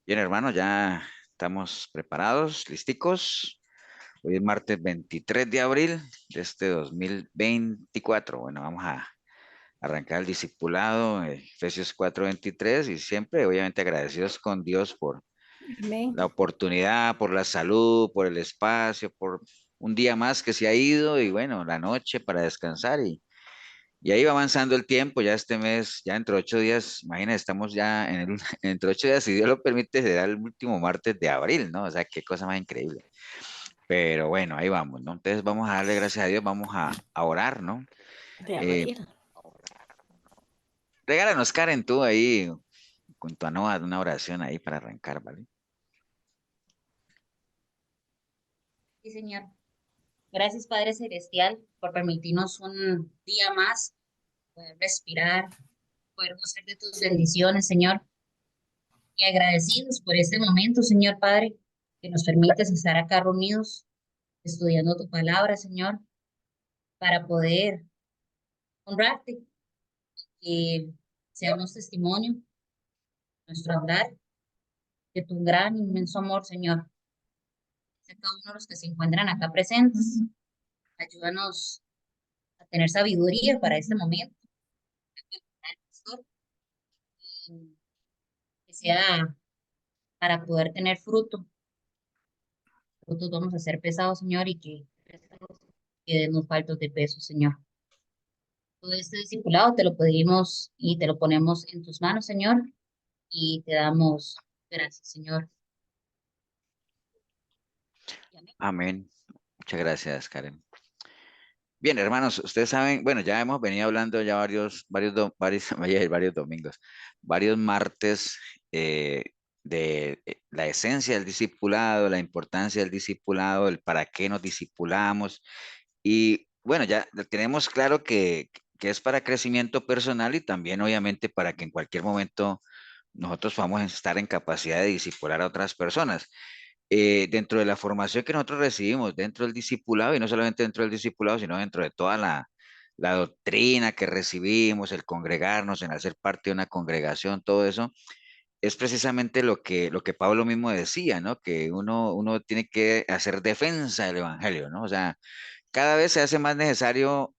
Bien, hermano, ya estamos preparados, listicos. Hoy es martes 23 de abril de este 2024. Bueno, vamos a arrancar el discipulado, Efesios 4:23, y siempre, obviamente, agradecidos con Dios por Amén. la oportunidad, por la salud, por el espacio, por un día más que se ha ido y bueno, la noche para descansar y ahí va avanzando el tiempo, ya este mes, ya dentro de 8 días, imagínate, estamos ya dentro de 8 días, si Dios lo permite, será el último martes de abril, ¿no? O sea, qué cosa más increíble. Pero bueno, ahí vamos, ¿no? Entonces vamos a darle gracias a Dios, vamos a orar, ¿no? De Eh, abril. regálanos, Karen, tú ahí, con tu Anoa, una oración ahí para arrancar, ¿vale? Sí, Señor. Gracias, Padre Celestial, por permitirnos un día más, poder respirar, poder gozar de tus bendiciones, Señor. Y agradecidos por este momento, Señor Padre, que nos permites estar acá reunidos, estudiando tu palabra, Señor, para poder honrarte, que seamos testimonio, nuestro hablar, de tu gran, inmenso amor, Señor. A cada uno de los que se encuentran acá presentes, ayúdanos a tener sabiduría para este momento, y que sea para poder tener fruto. Frutos vamos a ser pesados, Señor, y que demos faltos de peso, Señor. Todo este discipulado te lo pedimos y te lo ponemos en tus manos, Señor, y te damos gracias, Señor. Y amén. Amén. Muchas gracias, Karen. Bien, hermanos, ustedes saben, bueno, ya hemos venido hablando ya vaya a decir varios domingos, varios martes de la esencia del discipulado, la importancia del discipulado, el para qué nos discipulamos. Y bueno, ya tenemos claro que es para crecimiento personal y también obviamente para que en cualquier momento nosotros podamos estar en capacidad de discipular a otras personas dentro de la formación que nosotros recibimos, dentro del discipulado, y no solamente dentro del discipulado, sino dentro de toda la doctrina que recibimos, el congregarnos, en hacer parte de una congregación, todo eso, es precisamente lo que Pablo mismo decía, ¿no? Que uno tiene que hacer defensa del Evangelio, ¿no? O sea, cada vez se hace más necesario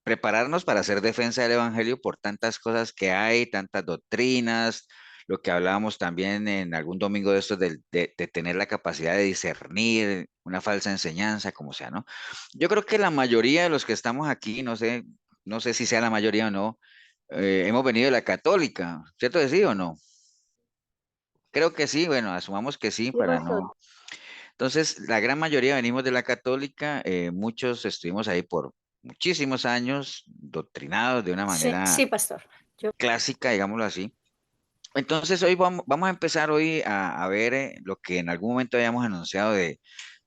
prepararnos para hacer defensa del Evangelio por tantas cosas que hay, tantas doctrinas, lo que hablábamos también en algún domingo de estos, de tener la capacidad de discernir una falsa enseñanza, como sea, ¿no? Yo creo que la mayoría de los que estamos aquí, no sé si sea la mayoría o no, hemos venido de la católica, ¿cierto que sí o no? Creo que sí, bueno, asumamos que sí, Sí, para pastor. no. Entonces, la gran mayoría venimos de la católica, muchos estuvimos ahí por muchísimos años, doctrinados de una Sí, manera sí, pastor. Yo, clásica, digámoslo así. Entonces, hoy vamos a empezar hoy a ver lo que en algún momento habíamos anunciado de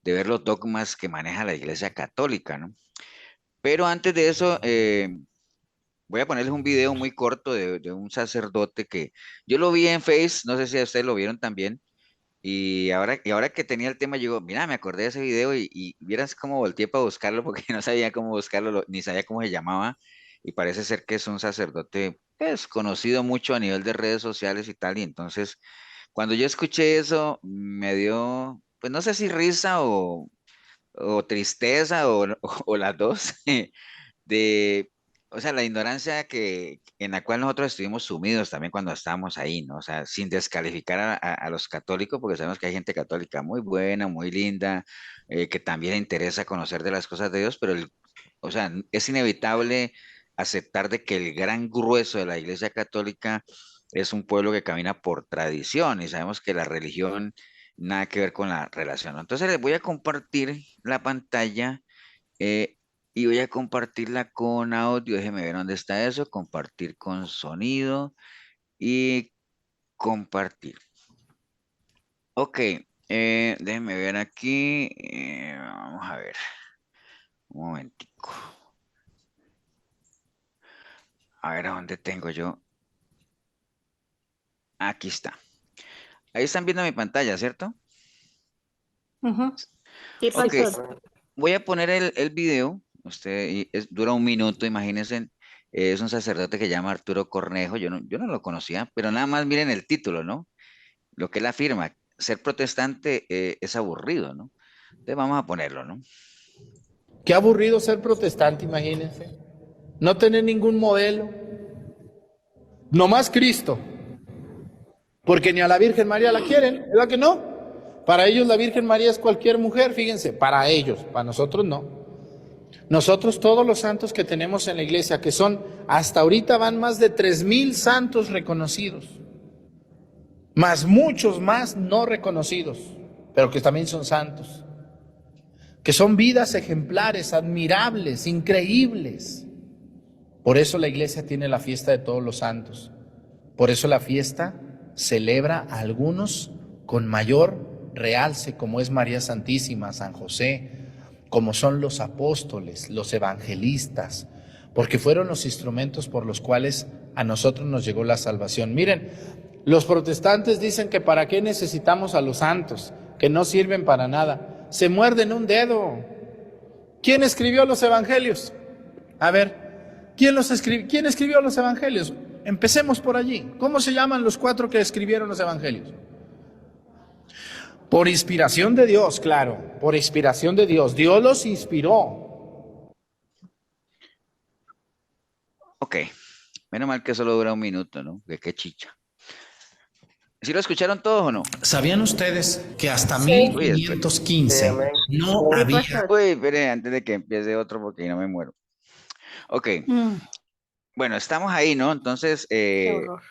ver los dogmas que maneja la Iglesia Católica, ¿no? Pero antes de eso, voy a ponerles un video muy corto de un sacerdote que yo lo vi en Face, no sé si ustedes lo vieron también. Y ahora que tenía el tema, yo digo, mira, me acordé de ese video y vieras cómo volteé para buscarlo porque no sabía cómo buscarlo, ni sabía cómo se llamaba. Y parece ser que es un sacerdote, pues, conocido mucho a nivel de redes sociales y tal. Y entonces, cuando yo escuché eso, me dio, pues, no sé si risa o tristeza o las dos, de, o sea, la ignorancia en la cual nosotros estuvimos sumidos también cuando estábamos ahí, ¿no? O sea, sin descalificar a los católicos, porque sabemos que hay gente católica muy buena, muy linda, que también le interesa conocer de las cosas de Dios, pero, o sea, es inevitable aceptar de que el gran grueso de la Iglesia Católica es un pueblo que camina por tradición y sabemos que la religión nada que ver con la relación, ¿no? Entonces les voy a compartir la pantalla eh, y voy a compartirla con audio. Déjeme ver dónde está eso. Compartir con sonido y compartir. Ok, déjeme ver aquí. Vamos a ver. Un momentico. A ver a dónde tengo yo. Aquí está. Ahí están viendo mi pantalla, ¿cierto? ujú. Sí, Ok, pastor. voy a poner el video. Dura un minuto, imagínense. Es un sacerdote que se llama Arturo Cornejo. Yo no lo conocía, pero nada más miren el título, ¿no? lo que él afirma, ser protestante es aburrido, ¿no? Entonces vamos a ponerlo, ¿no? Qué aburrido ser protestante, imagínense. No tener ningún modelo. Nomás Cristo. Porque ni a la Virgen María la quieren, ¿verdad que no? Para ellos la Virgen María es cualquier mujer, fíjense, para ellos, para nosotros no. Nosotros todos los santos que tenemos en la iglesia, que son, hasta ahorita van más de 3,000 santos reconocidos, más muchos más no reconocidos, pero que también son santos, que son vidas ejemplares, admirables, increíbles. Por eso la iglesia tiene la fiesta de todos los santos. Por eso la fiesta celebra a algunos con mayor realce, como es María Santísima, San José, como son los apóstoles, los evangelistas, porque fueron los instrumentos por los cuales a nosotros nos llegó la salvación. Miren, los protestantes dicen que para qué necesitamos a los santos, que no sirven para nada. Se muerden un dedo. ¿Quién escribió los evangelios? A ver, ¿quién escribió los evangelios? Empecemos por allí. ¿Cómo se llaman los 4 que escribieron los evangelios? Por inspiración de Dios, claro, por inspiración de Dios. Dios los inspiró. Ok, menos mal que solo dura un minuto, ¿no? Que qué chicha. ¿Sí lo escucharon todos o no? ¿Sabían ustedes que hasta Sí. 1515 no había... Uy, espere, antes de que empiece otro porque no me muero. Ok, bueno, estamos ahí, ¿no? Entonces, Qué horror.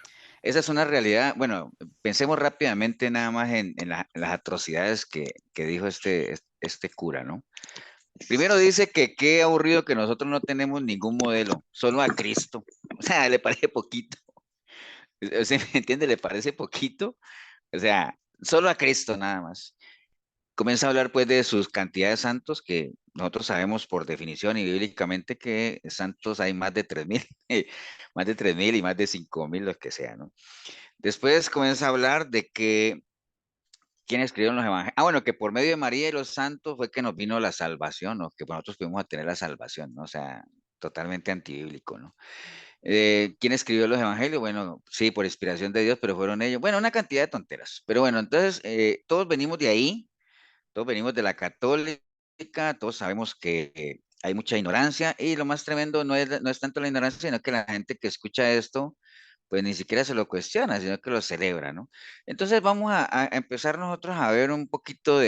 esa es una realidad. Bueno, pensemos rápidamente nada más en las atrocidades que dijo este cura, ¿no? Primero dice que qué aburrido que nosotros no tenemos ningún modelo, solo a Cristo. O sea, le parece poquito. ¿Se me entiende? Le parece poquito. O sea, solo a Cristo nada más. Comienza a hablar pues de sus cantidades de santos, que nosotros sabemos por definición y bíblicamente que santos hay más de 3,000, más de 3,000 y más de 5,000, los que sea, ¿no? Después comienza a hablar de que quién escribieron los evangelios. Ah, bueno, que por medio de María y los santos fue que nos vino la salvación, ¿no? Que nosotros pudimos tener la salvación, ¿no? O sea, totalmente antibíblico, ¿no? ¿Quién escribió los evangelios? Bueno, sí, por inspiración de Dios, pero fueron ellos. Bueno, una cantidad de tonteras. Pero bueno, entonces, todos venimos de ahí, todos venimos de la católica, todos sabemos que hay mucha ignorancia y lo más tremendo no es tanto la ignorancia, sino que la gente que escucha esto, pues ni siquiera se lo cuestiona, sino que lo celebra, ¿no? Entonces vamos a empezar nosotros a ver un poquito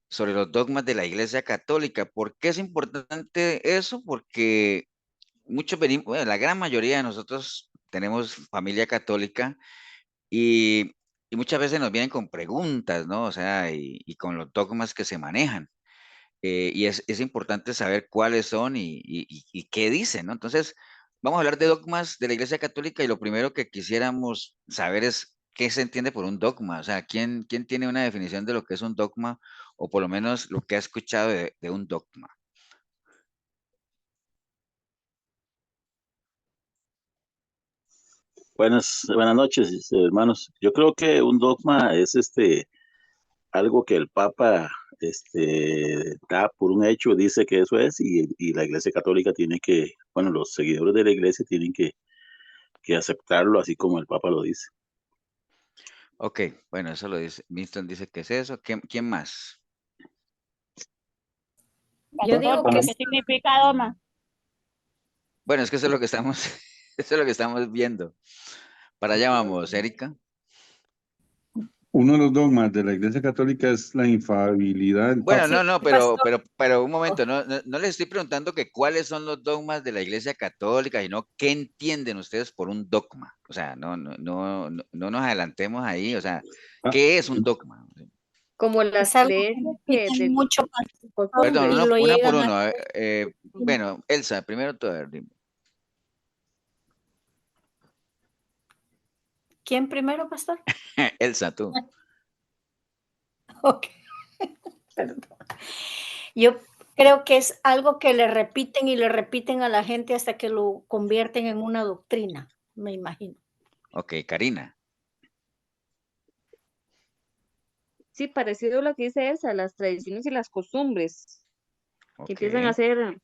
sobre los dogmas de la Iglesia Católica. ¿Por qué es importante eso? Porque muchos venimos, bueno, la gran mayoría de nosotros tenemos familia católica y muchas veces nos vienen con preguntas, ¿no? O sea, y con los dogmas que se manejan. Y es importante saber cuáles son y qué dicen, ¿no? Entonces, vamos a hablar de dogmas de la Iglesia Católica y lo primero que quisiéramos saber es qué se entiende por un dogma. O sea, ¿quién tiene una definición de lo que es un dogma o por lo menos lo que ha escuchado de un dogma? Buenas noches, hermanos. Yo creo que un dogma es algo que el Papa da por un hecho, dice que eso es, y la Iglesia Católica tiene que, bueno, los seguidores de la Iglesia tienen que aceptarlo así como el Papa lo dice. Ok, bueno, eso lo dice, Winston dice que es eso. ¿Quién más? Yo digo que ¿Qué significa dogma? Bueno, es que eso es lo que estamos, eso es lo que estamos viendo. Para allá vamos, Erika. Uno de los dogmas de la Iglesia Católica es la infalibilidad del Bueno, Papa. no, pastor. pero un momento, no les estoy preguntando que cuáles son los dogmas de la Iglesia Católica, sino qué entienden ustedes por un dogma. O sea, no nos adelantemos ahí. O sea, Ah, ¿qué es un dogma? Como las Es algo que creencias que repiten mucho. Perdón, y lo una por llegan a... uno. Bueno, Elsa, primero tú, a ver, dime. ¿Quién primero, pastor? Elsa, tú. Ok. Perdón. Yo creo que es algo que le repiten y le repiten a la gente hasta que lo convierten en una doctrina, me imagino. Ok, Karina. Sí, parecido a lo que dice Elsa, las tradiciones y las costumbres que Ok, empiezan a ser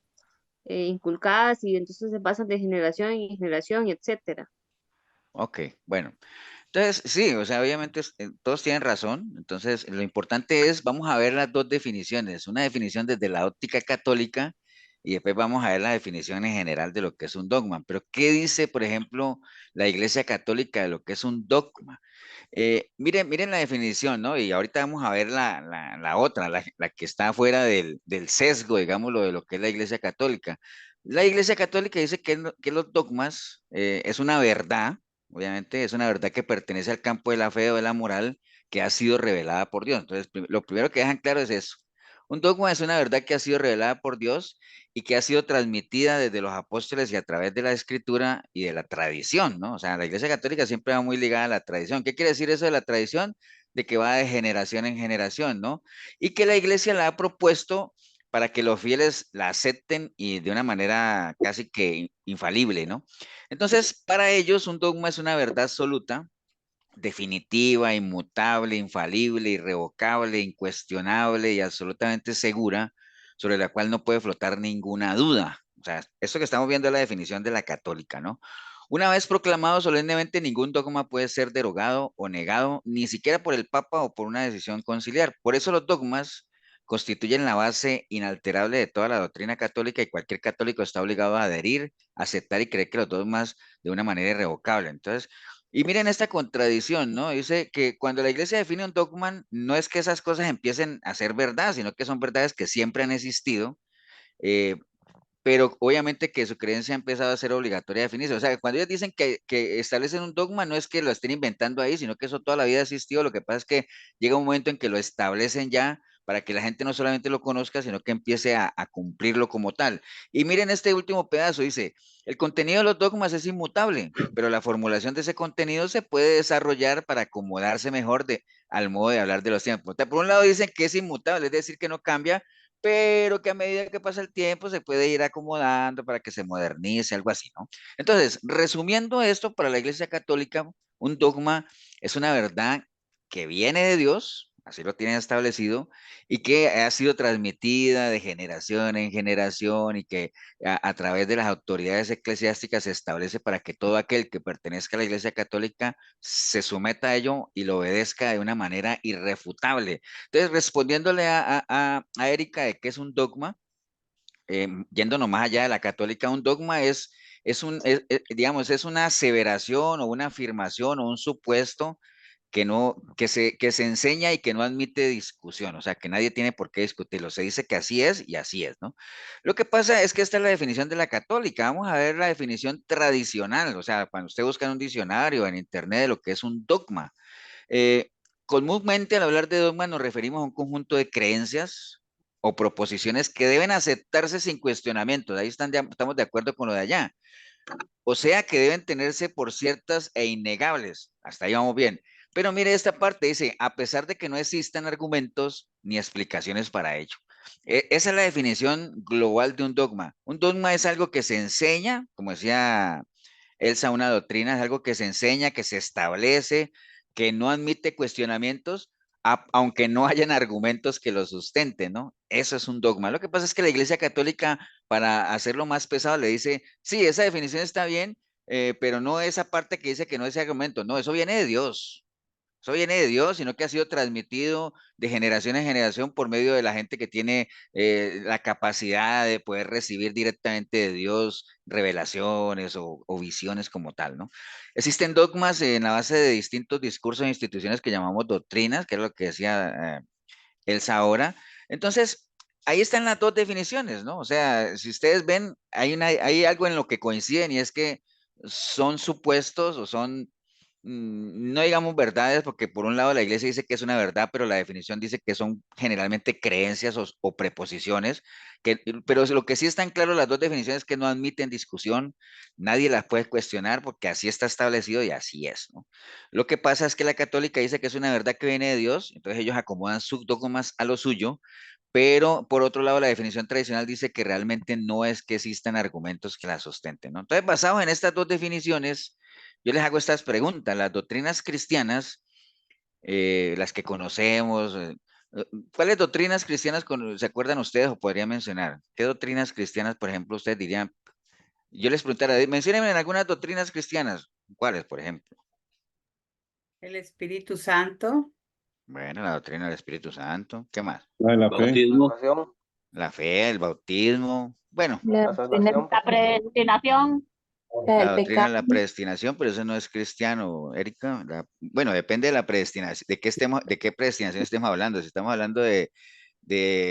inculcadas y entonces se pasan de generación en generación, etcétera. ok, bueno. Entonces, sí, o sea, obviamente todos tienen razón. Entonces, lo importante es, vamos a ver las dos definiciones. Una definición desde la óptica católica y después vamos a ver la definición en general de lo que es un dogma. Pero, ¿qué dice, por ejemplo, la Iglesia Católica de lo que es un dogma? Miren la definición, ¿no? Y ahorita vamos a ver la otra, la que está fuera del sesgo, digámoslo, de lo que es la Iglesia Católica. La Iglesia Católica dice que los dogmas es una verdad, obviamente, es una verdad que pertenece al campo de la fe o de la moral que ha sido revelada por Dios. Entonces, lo primero que dejan claro es eso. Un dogma es una verdad que ha sido revelada por Dios y que ha sido transmitida desde los apóstoles y a través de la escritura y de la tradición, ¿no? O sea, la Iglesia Católica siempre va muy ligada a la tradición. ¿Qué quiere decir eso de la tradición? De que va de generación en generación, ¿no? Y que la Iglesia la ha propuesto para que los fieles la acepten y de una manera casi que infalible, ¿no? Entonces, para ellos un dogma es una verdad absoluta, definitiva, inmutable, infalible, irrevocable, incuestionable y absolutamente segura, sobre la cual no puede flotar ninguna duda. O sea, esto que estamos viendo es la definición de la católica, ¿no? Una vez proclamado solemnemente, ningún dogma puede ser derogado o negado, ni siquiera por el Papa o por una decisión conciliar. Por eso los dogmas constituyen la base inalterable de toda la doctrina católica y cualquier católico está obligado a adherir, aceptar y creer que los dogmas de una manera irrevocable. Entonces, y miren esta contradicción, ¿no? Dice que cuando la iglesia define un dogma, no es que esas cosas empiecen a ser verdad, sino que son verdades que siempre han existido, eh, pero obviamente que su creencia ha empezado a ser obligatoria de definirse. O sea, cuando ellos dicen que establecen un dogma, no es que lo estén inventando ahí, sino que eso toda la vida ha existido. Lo que pasa es que llega un momento en que lo establecen ya para que la gente no solamente lo conozca, sino que empiece a cumplirlo como tal. Y miren este último pedazo, dice, el contenido de los dogmas es inmutable, pero la formulación de ese contenido se puede desarrollar para acomodarse mejor al modo de hablar de los tiempos. O sea, por un lado dicen que es inmutable, es decir, que no cambia, pero que a medida que pasa el tiempo se puede ir acomodando para que se modernice, algo así, ¿no? Entonces, resumiendo esto, para la Iglesia Católica, un dogma es una verdad que viene de Dios, así lo tienen establecido, y que ha sido transmitida de generación en generación y que a través de las autoridades eclesiásticas se establece para que todo aquel que pertenezca a la Iglesia Católica se someta a ello y lo obedezca de una manera irrefutable. Entonces, respondiéndole a Erika de qué es un dogma, yéndonos más allá de la católica, un dogma digamos, es una aseveración o una afirmación o un supuesto que no, que se enseña y que no admite discusión, o sea, que nadie tiene por qué discutirlo. Se dice que así es y así es, ¿no? Lo que pasa es que esta es la definición de la católica. Vamos a ver la definición tradicional, o sea, cuando usted busca en un diccionario, en internet, de lo que es un dogma. Eh, Comúnmente al hablar de dogma nos referimos a un conjunto de creencias o proposiciones que deben aceptarse sin cuestionamiento. Ahí estamos de acuerdo con lo de allá. O sea que deben tenerse por ciertas e innegables. Hasta ahí vamos bien. Pero mire esta parte, dice, a pesar de que no existan argumentos ni explicaciones para ello. Esa es la definición global de un dogma. Un dogma es algo que se enseña, como decía Elsa, una doctrina es algo que se enseña, que se establece, que no admite cuestionamientos, aunque no hayan argumentos que lo sustenten, ¿no? Eso es un dogma. Lo que pasa es que la Iglesia Católica, para hacerlo más pesado, le dice, sí, esa definición está bien, pero no esa parte que dice que no es argumento, no, eso viene de Dios. Eso viene de Dios, sino que ha sido transmitido de generación en generación por medio de la gente que tiene la capacidad de poder recibir directamente de Dios revelaciones o visiones como tal, ¿no? Existen dogmas en la base de distintos discursos e instituciones que llamamos doctrinas, que es lo que decía Elsa ahora. Entonces, ahí están las dos definiciones, ¿no? O sea, si ustedes ven, hay algo en lo que coinciden y es que son supuestos o son no digamos verdades, porque por un lado la iglesia dice que es una verdad, pero la definición dice que son generalmente creencias o preposiciones, pero lo que sí están claro las dos definiciones es que no admiten discusión, nadie las puede cuestionar porque así está establecido y así es, ¿no? Lo que pasa es que la católica dice que es una verdad que viene de Dios, entonces ellos acomodan sus dogmas a lo suyo, pero por otro lado, la definición tradicional dice que realmente no es que existan argumentos que la sustenten, ¿no? Entonces, basados en estas dos definiciones, yo les hago estas preguntas. Las doctrinas cristianas, las que conocemos, ¿cuáles doctrinas cristianas se acuerdan ustedes o podrían mencionar? ¿Qué doctrinas cristianas, por ejemplo, ustedes dirían? Yo les preguntara, menciónenme algunas doctrinas cristianas. ¿Cuáles, por ejemplo? El Espíritu Santo. Bueno, la doctrina del Espíritu Santo. ¿Qué más? La de la fe. Bautismo. Salvación, La fe, el bautismo. Bueno, la salvación, La predestinación. la doctrina de la predestinación, pero eso no es cristiano, Erika. Bueno, depende de la predestinación, de qué predestinación estemos hablando. Si estamos hablando de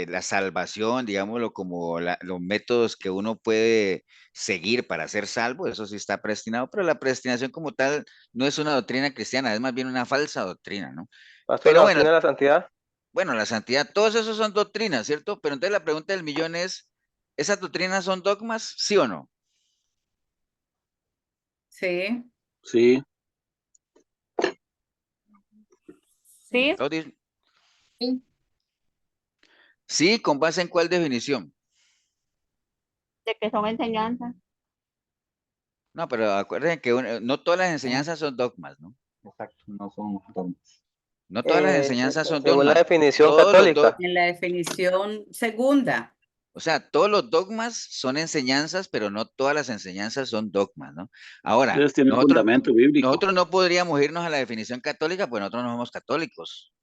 la salvación, digámoslo, como los métodos que uno puede seguir para ser salvo, eso sí está predestinado, pero la predestinación como tal no es una doctrina cristiana, es más bien una falsa doctrina, ¿no? pastor, la Pero bueno, doctrina de la santidad. bueno, la santidad, todos esos son doctrinas, ¿cierto? Pero entonces la pregunta del millón es, ¿esas doctrinas son dogmas, sí o no? Sí. Sí, Sí. Todos dicen, Sí. sí, ¿con base en cuál definición? De que son enseñanzas. No, pero acuérdense que no todas las enseñanzas son dogmas, ¿no? Exacto, no son dogmas. No todas las enseñanzas son Según la dogmas. definición Todos los católica. En la definición segunda. O sea, todos los dogmas son enseñanzas, pero no todas las enseñanzas son dogmas, ¿no? Ahora, ellos tienen fundamento bíblico. nosotros no podríamos irnos a la definición católica, pues nosotros no somos católicos,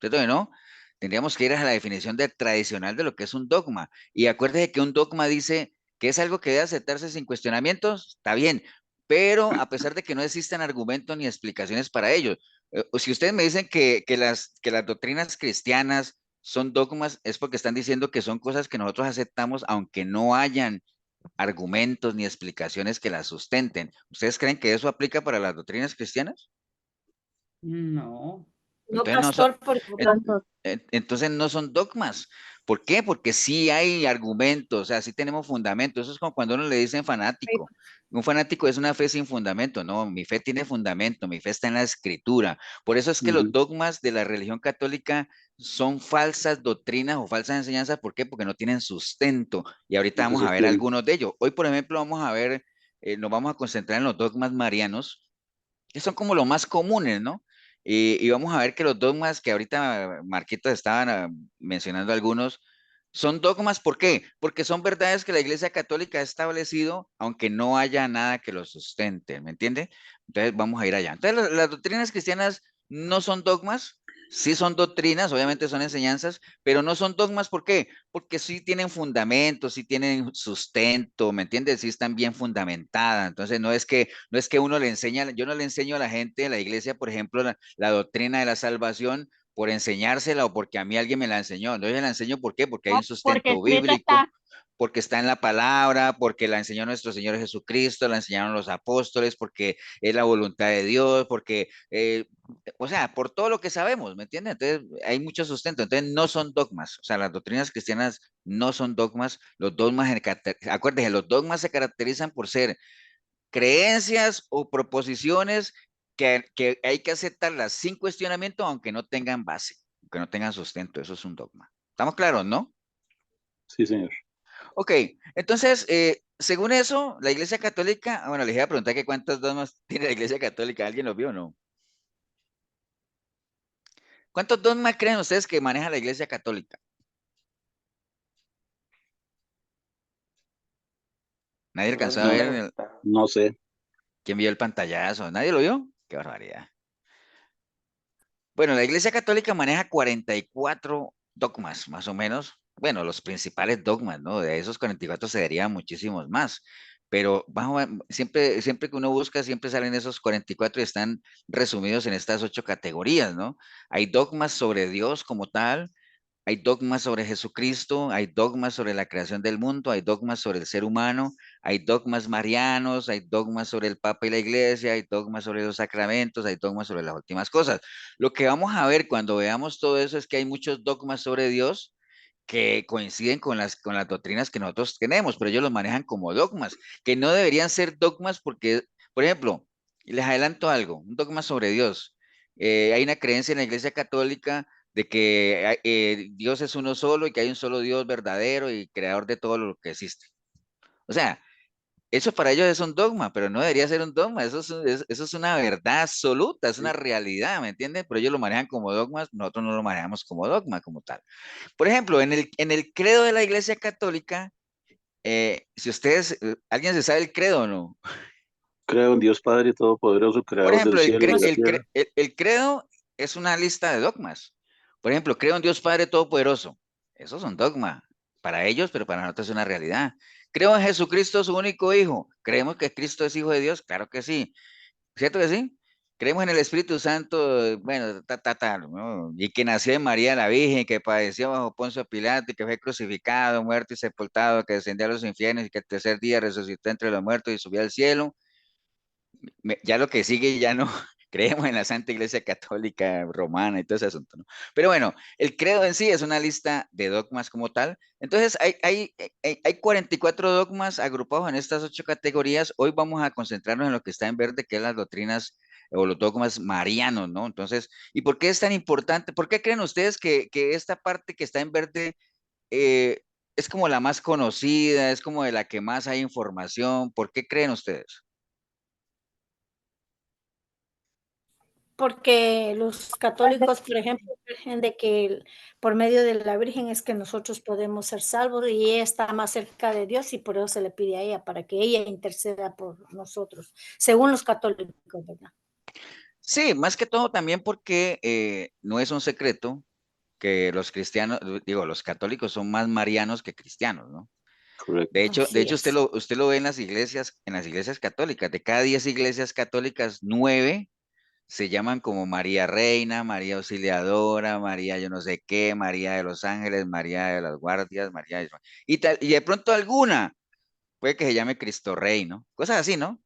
¿cierto que no? Tendríamos que ir a la definición tradicional de lo que es un dogma. Y acuérdese que un dogma dice que es algo que debe aceptarse sin cuestionamientos, está bien, pero a pesar de que no existan argumentos ni explicaciones para ello. Si ustedes me dicen que las doctrinas cristianas son dogmas, es porque están diciendo que son cosas que nosotros aceptamos, aunque no hayan argumentos ni explicaciones que las sustenten. ¿Ustedes creen que eso aplica para las doctrinas cristianas? No. No, Entonces no son, pastor, porque entonces no son dogmas. ¿Por qué? Porque sí hay argumentos, o sea, sí tenemos fundamentos. Eso es como cuando uno le dicen fanático. Un fanático es una fe sin fundamento. No, mi fe tiene fundamento, mi fe está en la escritura. Por eso es que los dogmas de la religión católica son falsas doctrinas o falsas enseñanzas. ¿Por qué? Porque no tienen sustento. Y ahorita No se vamos a ver sostienen. algunos de ellos. Hoy, por ejemplo, vamos a ver, nos vamos a concentrar en los dogmas marianos que son como los más comunes, ¿no? Y vamos a ver que los dogmas que ahorita Marquitos estaban mencionando algunos, son dogmas, ¿por qué? Porque son verdades que la Iglesia Católica ha establecido, aunque no haya nada que los sustente, ¿me entiende? Entonces vamos a ir allá. Entonces las doctrinas cristianas no son dogmas, sí son doctrinas, obviamente son enseñanzas, pero no son dogmas, ¿por qué? Porque sí tienen fundamento, sí tienen sustento, ¿me entiendes? Sí están bien fundamentadas. Entonces no es que uno le enseña, yo no le enseño a la gente de la iglesia, por ejemplo, la doctrina de la salvación por enseñársela o porque a mí alguien me la enseñó. No, yo la enseño, ¿por qué? Porque hay No, un porque sustento escrito bíblico, está. porque está en la palabra, porque la enseñó nuestro Señor Jesucristo, la enseñaron los apóstoles, porque es la voluntad de Dios, porque, o sea, por todo lo que sabemos, ¿me entiendes? Entonces, hay mucho sustento. Entonces, no son dogmas. O sea, las doctrinas cristianas no son dogmas. Los dogmas, acuérdense, los dogmas se caracterizan por ser creencias o proposiciones que hay que aceptarlas sin cuestionamiento, aunque no tengan base, aunque no tengan sustento. Eso es un dogma. ¿Estamos claros, no? Sí, señor. Ok, entonces, según eso, la Iglesia Católica, bueno, les iba a preguntar que cuántos dogmas tiene la Iglesia Católica, ¿alguien los vio o no? ¿Cuántos dogmas creen ustedes que maneja la Iglesia Católica? ¿Nadie alcanzó a No, ver No, no sé. quién vio el pantallazo? ¿Nadie lo vio? Qué barbaridad. Bueno, la Iglesia Católica maneja 44 dogmas, más o menos. Bueno, los principales dogmas, ¿no? De esos 44 se derivan muchísimos más. Pero siempre que uno busca, siempre salen esos 44 y están resumidos en estas 8 categorías, ¿no? Hay dogmas sobre Dios como tal, hay dogmas sobre Jesucristo, hay dogmas sobre la creación del mundo, hay dogmas sobre el ser humano, hay dogmas marianos, hay dogmas sobre el Papa y la Iglesia, hay dogmas sobre los sacramentos, hay dogmas sobre las últimas cosas. Lo que vamos a ver cuando veamos todo eso es que hay muchos dogmas sobre Dios que coinciden con las doctrinas que nosotros tenemos, pero ellos los manejan como dogmas, que no deberían ser dogmas porque, por ejemplo, les adelanto algo, un dogma sobre Dios. Hay una creencia en la Iglesia Católica de que Dios es uno solo y que hay un solo Dios verdadero y creador de todo lo que existe. O sea, eso para ellos es un dogma, pero no debería ser un dogma, eso es una verdad absoluta, es una realidad, ¿me entiendes? Pero ellos lo manejan como dogmas, nosotros no lo manejamos como dogma, como tal. Por ejemplo, en el credo de la Iglesia Católica, si ustedes, ¿alguien se sabe el credo o no? Creo en Dios Padre Todopoderoso, Por creador del ejemplo, cielo y la tierra. el credo es una lista de dogmas. Por ejemplo, creo en Dios Padre Todopoderoso. Eso es un dogma para ellos, pero para nosotros es una realidad. Creo en Jesucristo, su único Hijo. ¿Creemos que Cristo es Hijo de Dios? Claro que sí. ¿Cierto que sí? Creemos en el Espíritu Santo, bueno, ¿no? Y que nació de María la Virgen, que padeció bajo Poncio Pilato, y que fue crucificado, muerto y sepultado, que descendió a los infiernos y que el tercer día resucitó entre los muertos y subió al cielo. Ya lo que sigue ya no creemos en la Santa Iglesia Católica Romana y todo ese asunto, ¿no? Pero bueno, el credo en sí es una lista de dogmas como tal. Entonces, hay 44 dogmas agrupados en estas 8 categorías. Hoy vamos a concentrarnos en lo que está en verde, que es las doctrinas o los dogmas marianos, ¿no? Entonces, ¿y por qué es tan importante? ¿Por qué creen ustedes que esta parte que está en verde eh, es como la más conocida, es como de la que más hay información? ¿Por qué creen ustedes? Porque los católicos, por ejemplo, creen de que por medio de la Virgen es que nosotros podemos ser salvos y ella está más cerca de Dios y por eso se le pide a ella, para que ella interceda por nosotros, según los católicos, ¿verdad? Sí, más que todo también porque no es un secreto que los cristianos, digo, los católicos son más marianos que cristianos, ¿no? Correcto. De Así hecho es. usted lo ve en las iglesias católicas. De cada 10 iglesias católicas, 9 se llaman como María Reina, María Auxiliadora, María yo no sé qué, María de los Ángeles, María de las Guardias, María y de pronto alguna puede que se llame Cristo Rey, ¿no? Cosas así, ¿no?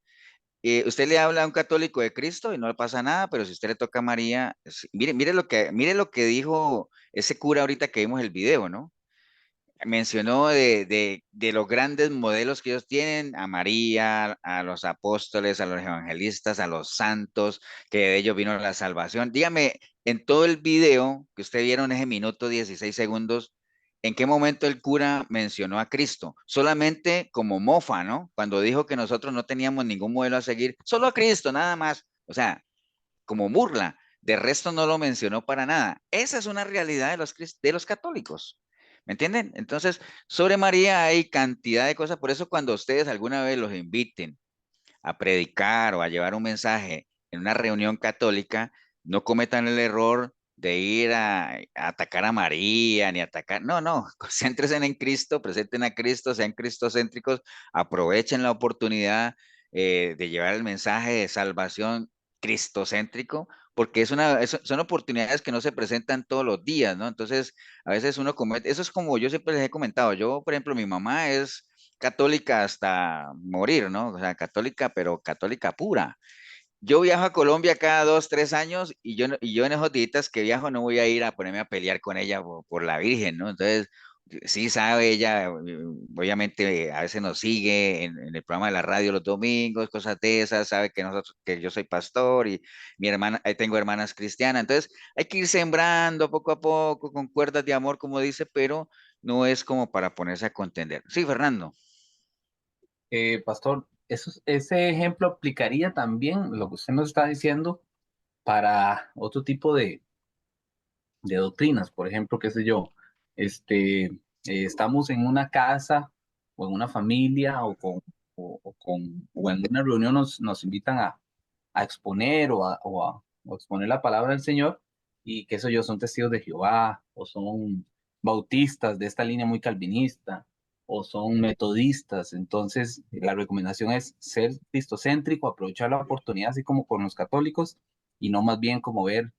Usted le habla a un católico de Cristo y no le pasa nada, pero si usted le toca a María, mire lo que dijo ese cura ahorita que vimos el video, ¿no? Mencionó de los grandes modelos que ellos tienen, a María, a los apóstoles, a los evangelistas, a los santos, que de ellos vino la salvación. Dígame, en todo el video que usted vieron ese minuto 16 segundos, ¿en qué momento el cura mencionó a Cristo? Solamente como mofa, ¿no? Cuando dijo que nosotros no teníamos ningún modelo a seguir, solo a Cristo, nada más. O sea, como burla. De resto no lo mencionó para nada. Esa es una realidad de de los católicos. ¿Me entienden? Entonces, sobre María hay cantidad de cosas. Por eso cuando ustedes alguna vez los inviten a predicar o a llevar un mensaje en una reunión católica, no cometan el error de ir a atacar a María, ni atacar, no, no, concéntrense en Cristo, presenten a Cristo, sean cristocéntricos, aprovechen la oportunidad de llevar el mensaje de salvación cristocéntrico, porque son oportunidades que no se presentan todos los días, ¿no? Entonces, a veces uno comete, eso es como yo siempre les he comentado, yo, por ejemplo, mi mamá es católica hasta morir, ¿no? O sea, católica, pero católica pura. Yo viajo a Colombia cada 2, 3 años y yo en esos días que viajo no voy a ir a ponerme a pelear con ella por la Virgen, ¿no? Entonces, sí sabe ella, obviamente a veces nos sigue en el programa de la radio los domingos, cosas de esas, sabe que que yo soy pastor y mi hermana, tengo hermanas cristianas, entonces hay que ir sembrando poco a poco con cuerdas de amor, como dice, pero no es como para ponerse a contender. Sí, Fernando. Pastor, ese ejemplo aplicaría también lo que usted nos está diciendo para otro tipo de doctrinas. Por ejemplo, qué sé yo, estamos en una casa o en una familia o en una reunión nos invitan a exponer o exponer la palabra del Señor y qué sé yo, son testigos de Jehová o son bautistas de esta línea muy calvinista o son metodistas. Entonces, la recomendación es ser cristocéntrico, aprovechar la oportunidad, así como con los católicos, y no más bien como ver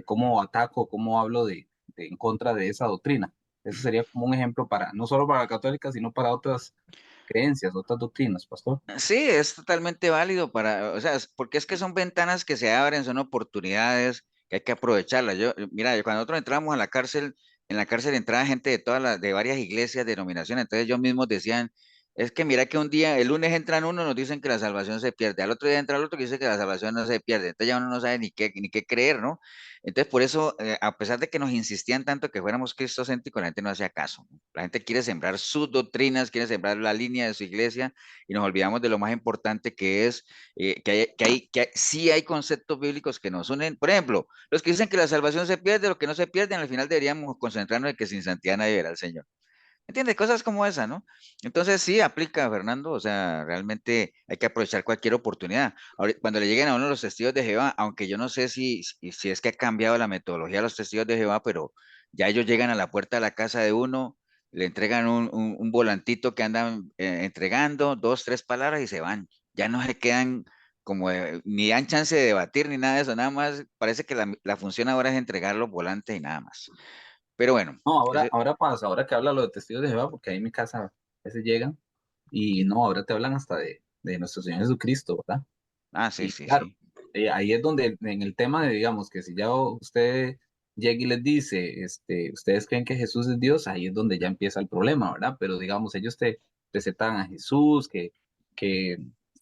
cómo ataco, cómo hablo en contra de esa doctrina. Eso sería como un ejemplo para, no solo para la católica, sino para otras creencias, otras doctrinas, pastor. Sí, es totalmente válido o sea, porque es que son ventanas que se abren, son oportunidades que hay que aprovecharlas. Mira, cuando nosotros entramos a la cárcel, en la cárcel entraba gente de varias iglesias, denominaciones, entonces ellos mismos decían, es que mira que un día, el lunes entran uno, nos dicen que la salvación se pierde, al otro día entra el otro que dice que la salvación no se pierde, entonces ya uno no sabe ni qué creer, ¿no? Entonces por eso, a pesar de que nos insistían tanto que fuéramos cristocéntricos, la gente no hacía caso, ¿no? La gente quiere sembrar sus doctrinas, quiere sembrar la línea de su iglesia y nos olvidamos de lo más importante que es sí hay conceptos bíblicos que nos unen. Por ejemplo, los que dicen que la salvación se pierde, lo que no se pierde, al final deberíamos concentrarnos en que sin santidad nadie verá al Señor. ¿Entiendes? Cosas como esa, ¿no? Entonces sí aplica, Fernando, o sea, realmente hay que aprovechar cualquier oportunidad. Cuando le lleguen a uno los testigos de Jehová, aunque yo no sé si es que ha cambiado la metodología de los testigos de Jehová, pero ya ellos llegan a la puerta de la casa de uno, le entregan un volantito que andan entregando, dos, tres palabras y se van. Ya no se quedan como, ni dan chance de debatir ni nada de eso, nada más parece que la función ahora es entregar los volantes y nada más. Pero bueno, No, ese- ahora pasa, ahora que habla lo de testigos de Jehová, porque ahí en mi casa a veces llegan y no, ahora te hablan hasta de nuestro Señor Jesucristo, ¿verdad? sí, Y sí, claro, sí. ahí es donde en el tema de, digamos, que si ya usted llega y les dice, ustedes creen que Jesús es Dios, ahí es donde ya empieza el problema, ¿verdad? Pero digamos, ellos te presentan a Jesús, que, que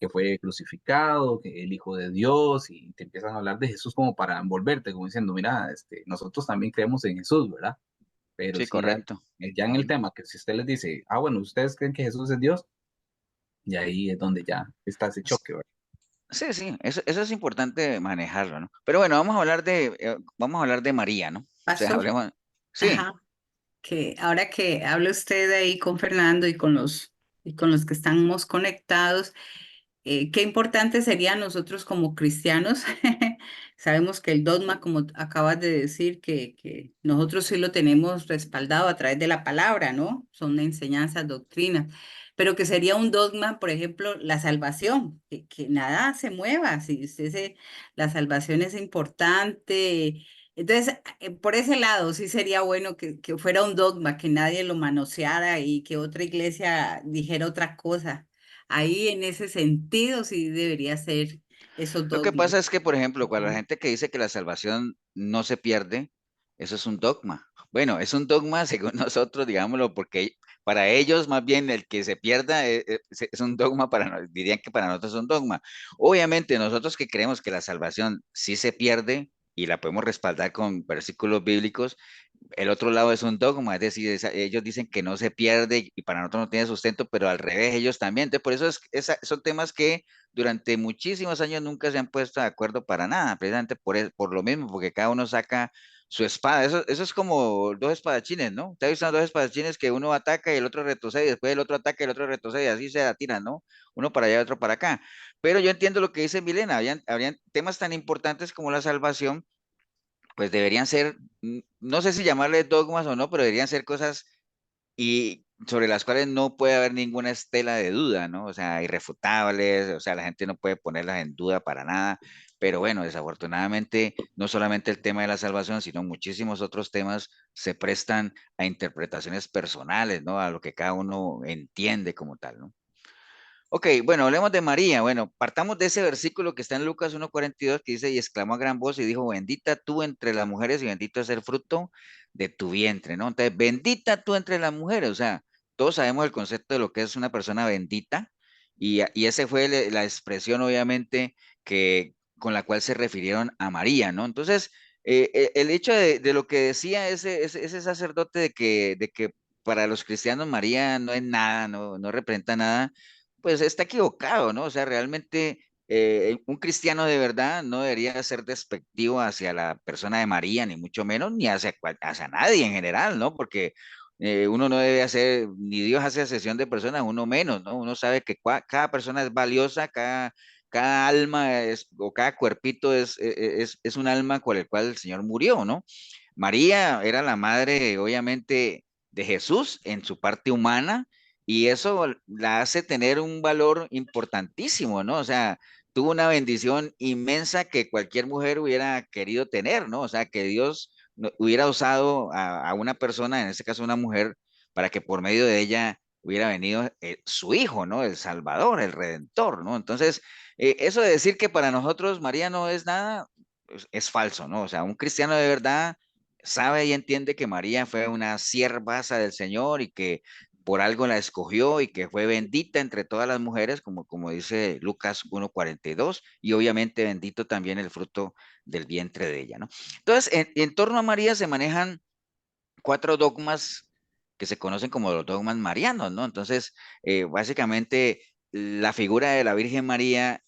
fue crucificado, que el Hijo de Dios, y te empiezan a hablar de Jesús como para envolverte, como diciendo, mira, nosotros también creemos en Jesús, ¿verdad? Pero Sí, sí, ya, correcto. ya en el Ujú. tema, que si usted les dice, bueno, ustedes creen que Jesús es Dios, y ahí es donde ya está ese choque, ¿verdad? Sí, sí, eso es importante manejarlo, ¿no? Pero bueno, vamos a hablar de María, ¿no? O sea, Pastor, hablemos, sí, ajá, que ahora que habla usted ahí con Fernando y con los que estamos conectados, qué importante sería nosotros como cristianos. Sabemos que el dogma, como acabas de decir, que nosotros sí lo tenemos respaldado a través de la palabra, ¿no? Son enseñanzas, doctrinas, pero que sería un dogma, por ejemplo, la salvación, que nada se mueva, si usted la salvación es importante. Entonces, por ese lado, sí sería bueno que fuera un dogma, que nadie lo manoseara y que otra iglesia dijera otra cosa. Ahí en ese sentido sí debería ser esos lo que dogmas. pasa es que, por ejemplo, cuando la gente que dice que la salvación no se pierde, eso es un dogma. Bueno, es un dogma según nosotros, digámoslo, porque para ellos más bien el que se pierda es un dogma dirían que para nosotros es un dogma. Obviamente nosotros que creemos que la salvación sí se pierde y la podemos respaldar con versículos bíblicos, el otro lado es un dogma, es decir, ellos dicen que no se pierde y para nosotros no tiene sustento, pero al revés ellos también. Entonces, por eso son temas que durante muchísimos años nunca se han puesto de acuerdo para nada, precisamente por lo mismo, porque cada uno saca su espada. Eso es como dos espadachines, ¿no? Usted ha visto dos espadachines que uno ataca y el otro retrocede, y después el otro ataca y el otro retrocede, y así se tiran, ¿no? Uno para allá y otro para acá. Pero yo entiendo lo que dice Milena, habrían temas tan importantes como la salvación pues deberían ser, no sé si llamarles dogmas o no, pero deberían ser cosas y sobre las cuales no puede haber ninguna estela de duda, ¿no? O sea, irrefutables, o sea, la gente no puede ponerlas en duda para nada, pero bueno, desafortunadamente, no solamente el tema de la salvación, sino muchísimos otros temas se prestan a interpretaciones personales, ¿no? A lo que cada uno entiende como tal, ¿no? Ok, bueno, hablemos de María. Bueno, partamos de ese versículo que está en Lucas 1:42 que dice, y exclamó a gran voz y dijo, bendita tú entre las mujeres y bendito es el fruto de tu vientre, ¿no? Entonces, bendita tú entre las mujeres, o sea, todos sabemos el concepto de lo que es una persona bendita y esa fue la expresión, obviamente, con la cual se refirieron a María, ¿no? Entonces, el hecho de lo que decía ese sacerdote de que para los cristianos María no es nada, no representa nada pues está equivocado, ¿no? O sea, realmente un cristiano de verdad no debería ser despectivo hacia la persona de María, ni mucho menos, ni hacia nadie en general, ¿no? Porque uno no debe hacer, ni Dios hace acepción de personas, uno menos, ¿no? Uno sabe que cada persona es valiosa, cada alma o cada cuerpito es un alma con el cual el Señor murió, ¿no? María era la madre, obviamente, de Jesús en su parte humana y eso la hace tener un valor importantísimo, ¿no? O sea, tuvo una bendición inmensa que cualquier mujer hubiera querido tener, ¿no? O sea, que Dios hubiera usado a una persona, en este caso una mujer, para que por medio de ella hubiera venido su hijo, ¿no? El Salvador, el Redentor, ¿no? Entonces, eso de decir que para nosotros María no es nada, pues, es falso, ¿no? O sea, un cristiano de verdad sabe y entiende que María fue una siervaza del Señor y que por algo la escogió y que fue bendita entre todas las mujeres, como dice Lucas 1:42, y obviamente bendito también el fruto del vientre de ella, ¿no? Entonces, en torno a María se manejan cuatro dogmas que se conocen como los dogmas marianos, ¿no? Entonces, básicamente, la figura de la Virgen María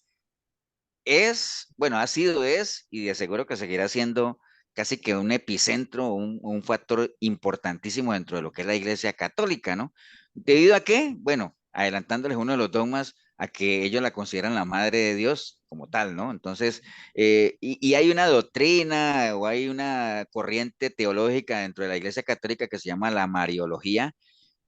bueno, ha sido, es, y de seguro que seguirá siendo casi que un epicentro, un factor importantísimo dentro de lo que es la Iglesia Católica, ¿no? ¿Debido a qué? Bueno, adelantándoles uno de los dogmas, a que ellos la consideran la madre de Dios como tal, ¿no? Entonces, y hay una doctrina o hay una corriente teológica dentro de la Iglesia Católica que se llama la Mariología,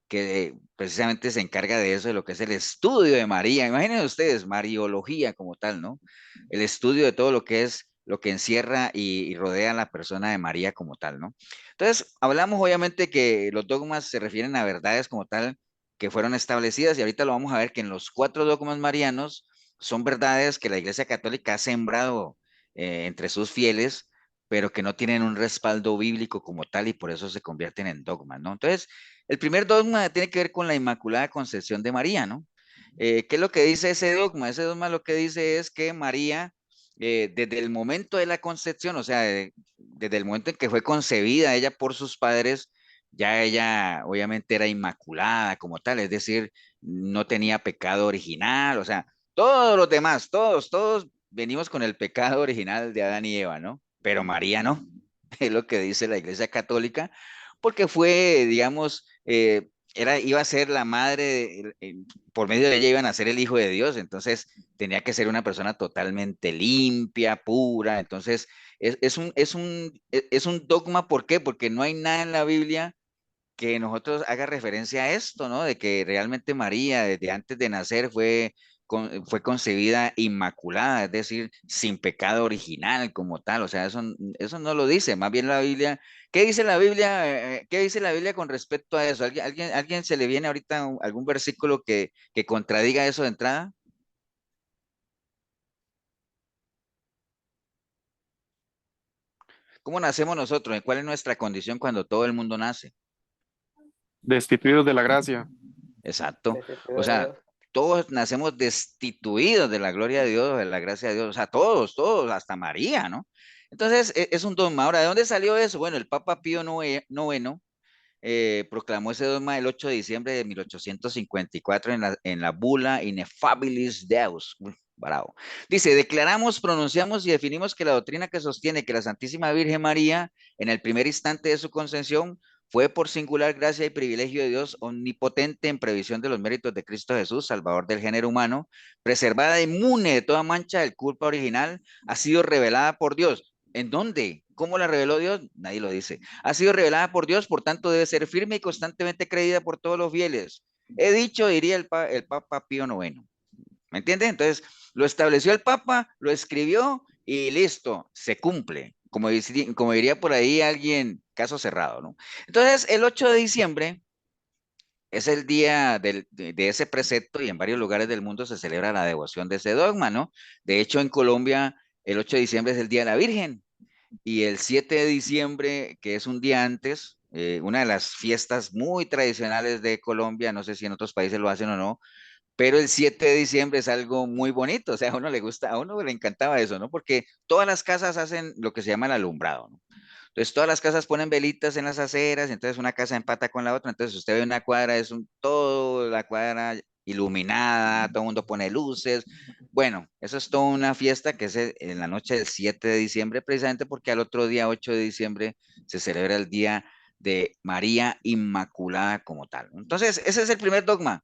que precisamente se encarga de eso, de lo que es el estudio de María. Imaginen ustedes, Mariología como tal, ¿no? El estudio de todo lo que es, lo que encierra y rodea a la persona de María como tal, ¿no? Entonces, hablamos obviamente que los dogmas se refieren a verdades como tal que fueron establecidas y ahorita lo vamos a ver que en los 4 dogmas marianos son verdades que la Iglesia Católica ha sembrado entre sus fieles, pero que no tienen un respaldo bíblico como tal y por eso se convierten en dogmas, ¿no? Entonces, el primer dogma tiene que ver con la Inmaculada Concepción de María, ¿no? ¿Qué es lo que dice ese dogma? Ese dogma lo que dice es que María, desde el momento de la concepción, o sea, desde el momento en que fue concebida ella por sus padres, ya ella obviamente era inmaculada como tal, es decir, no tenía pecado original, o sea, todos los demás, todos venimos con el pecado original de Adán y Eva, ¿no? Pero María no, es lo que dice la Iglesia Católica, porque fue, digamos, iba a ser la madre, por medio de ella iban a ser el hijo de Dios, entonces tenía que ser una persona totalmente limpia, pura, entonces es un dogma, ¿por qué? Porque no hay nada en la Biblia que nosotros haga referencia a esto, ¿no? De que realmente María desde antes de nacer fue concebida inmaculada, es decir, sin pecado original como tal, o sea, eso no lo dice, más bien la Biblia, ¿qué dice la Biblia? ¿Qué dice la Biblia con respecto a eso? ¿Alguien se le viene ahorita algún versículo que contradiga eso de entrada? ¿Cómo nacemos nosotros? ¿Cuál es nuestra condición cuando todo el mundo nace? Destituidos de la gracia. Exacto. Destituido O de sea, Dios. todos nacemos destituidos de la gloria de Dios, de la gracia de Dios. O sea, todos, hasta María, ¿no? Entonces, es un dogma. Ahora, ¿de dónde salió eso? Bueno, el Papa Pío IX proclamó ese dogma el 8 de diciembre de 1854 en la bula Ineffabilis Deus. Uy, bravo. Dice, declaramos, pronunciamos y definimos que la doctrina que sostiene que la Santísima Virgen María, en el primer instante de su concepción, fue por singular gracia y privilegio de Dios omnipotente en previsión de los méritos de Cristo Jesús, Salvador del género humano, preservada inmune de toda mancha del culpa original, ha sido revelada por Dios. ¿En dónde? ¿Cómo la reveló Dios? Nadie lo dice. Ha sido revelada por Dios, por tanto debe ser firme y constantemente creída por todos los fieles. He dicho, diría el Papa Pío IX. ¿Me entiende? Entonces, lo estableció el Papa, lo escribió y listo, se cumple. Como diría por ahí alguien, caso cerrado, ¿no? Entonces, el 8 de diciembre es el día de ese precepto y en varios lugares del mundo se celebra la devoción de ese dogma, ¿no? De hecho, en Colombia, el 8 de diciembre es el Día de la Virgen y el 7 de diciembre, que es un día antes, una de las fiestas muy tradicionales de Colombia, no sé si en otros países lo hacen o no, pero el 7 de diciembre es algo muy bonito, o sea, a uno le gusta, a uno le encantaba eso, ¿no? Porque todas las casas hacen lo que se llama el alumbrado, ¿no? Entonces todas las casas ponen velitas en las aceras, entonces una casa empata con la otra, entonces usted ve una cuadra, toda la cuadra iluminada, todo el mundo pone luces. Bueno, eso es toda una fiesta que es en la noche del 7 de diciembre, precisamente porque al otro día, 8 de diciembre, se celebra el Día de María Inmaculada como tal. Entonces, ese es el primer dogma,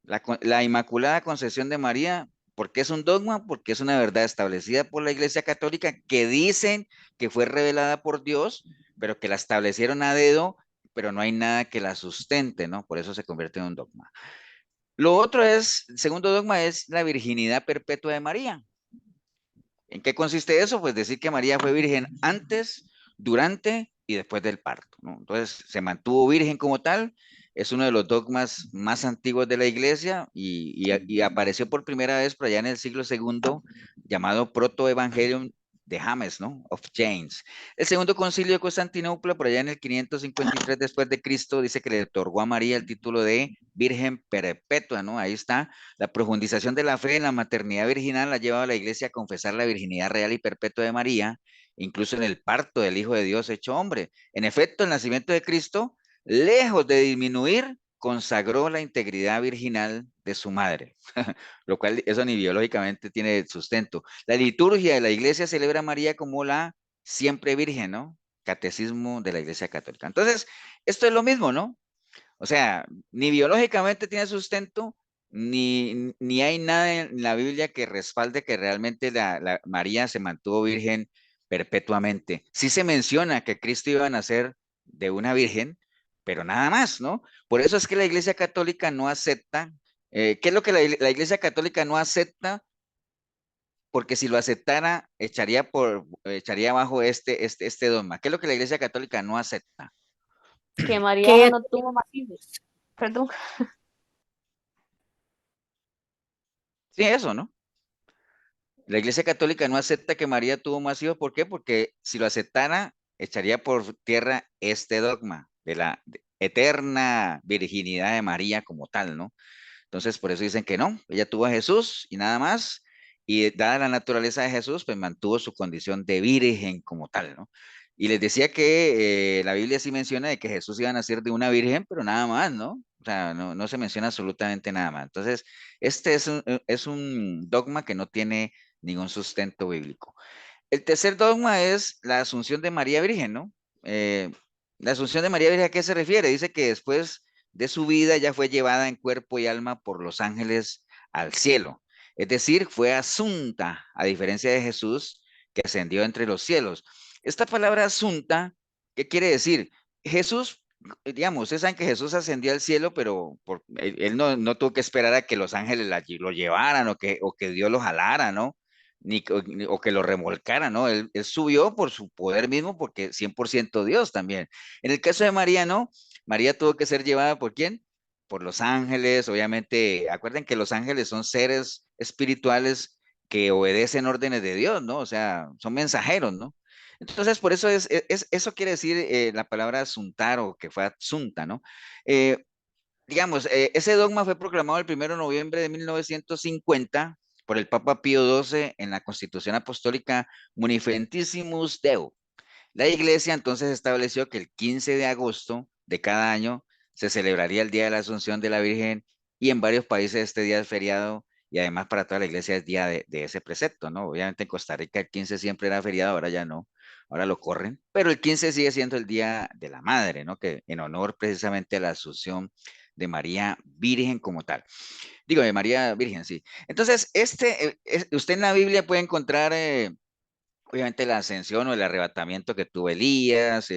la Inmaculada Concepción de María. ¿Por qué es un dogma? Porque es una verdad establecida por la Iglesia Católica que dicen que fue revelada por Dios, pero que la establecieron a dedo, pero no hay nada que la sustente, ¿no? Por eso se convierte en un dogma. Lo otro es, el segundo dogma es la virginidad perpetua de María. ¿En qué consiste eso? Pues decir que María fue virgen antes, durante y después del parto, ¿no? Entonces se mantuvo virgen como tal, es uno de los dogmas más antiguos de la iglesia y apareció por primera vez por allá en el siglo II, llamado Protoevangelium de James, ¿no? Of James. El segundo concilio de Constantinopla, por allá en el 553 después de Cristo, dice que le otorgó a María el título de Virgen Perpetua, ¿no? Ahí está. La profundización de la fe en la maternidad virginal ha llevado a la iglesia a confesar la virginidad real y perpetua de María, incluso en el parto del Hijo de Dios hecho hombre. En efecto, el nacimiento de Cristo, lejos de disminuir, consagró la integridad virginal de su madre, lo cual eso ni biológicamente tiene sustento. La liturgia de la iglesia celebra a María como la siempre virgen, ¿no? Catecismo de la Iglesia Católica. Entonces, esto es lo mismo, ¿no? O sea, ni biológicamente tiene sustento, ni hay nada en la Biblia que respalde que realmente María se mantuvo virgen perpetuamente. Sí se menciona que Cristo iba a nacer de una virgen, pero nada más, ¿no? Por eso es que la Iglesia Católica no acepta. ¿Qué es lo que la Iglesia Católica no acepta? Porque si lo aceptara, echaría abajo este dogma. ¿Qué es lo que la Iglesia Católica no acepta? Que María Que no tuvo más hijos. Perdón. Sí, eso, ¿no? La Iglesia Católica no acepta que María tuvo más hijos. ¿Por qué? Porque si lo aceptara, echaría por tierra este dogma de la eterna virginidad de María como tal, ¿no? Entonces, por eso dicen que no, ella tuvo a Jesús y nada más, y dada la naturaleza de Jesús, pues mantuvo su condición de virgen como tal, ¿no? Y les decía que la Biblia sí menciona de que Jesús iba a nacer de una virgen, pero nada más, ¿no? O sea, no se menciona absolutamente nada más. Entonces, este es un dogma que no tiene ningún sustento bíblico. El tercer dogma es la asunción de María Virgen, ¿no? La asunción de María Virgen, ¿a qué se refiere? Dice que después de su vida ya fue llevada en cuerpo y alma por los ángeles al cielo. Es decir, fue asunta, a diferencia de Jesús, que ascendió entre los cielos. Esta palabra asunta, ¿qué quiere decir? Jesús, digamos, ustedes saben que Jesús ascendió al cielo, pero él no tuvo que esperar a que los ángeles lo llevaran o que Dios lo jalara, ¿no? O que lo remolcara, ¿no? Él subió por su poder mismo, porque 100% Dios también. En el caso de María, ¿no? María tuvo que ser llevada ¿por quién? Por los ángeles, obviamente. Acuerden que los ángeles son seres espirituales que obedecen órdenes de Dios, ¿no? O sea, son mensajeros, ¿no? Entonces, por eso eso quiere decir la palabra asuntar o que fue asunta, ¿no? Digamos, ese dogma fue proclamado el 1 de noviembre de 1950 por el Papa Pío XII en la Constitución Apostólica Munificentissimus Deo. La Iglesia entonces estableció que el 15 de agosto de cada año se celebraría el Día de la Asunción de la Virgen, y en varios países este día es feriado, y además para toda la Iglesia es día de ese precepto, ¿no? Obviamente en Costa Rica el 15 siempre era feriado, ahora ya no, ahora lo corren, pero el 15 sigue siendo el Día de la Madre, ¿no? Que en honor precisamente a la Asunción de María Virgen como tal. Digo, de María Virgen, sí. Entonces, usted en la Biblia puede encontrar, obviamente, la ascensión o el arrebatamiento que tuvo Elías,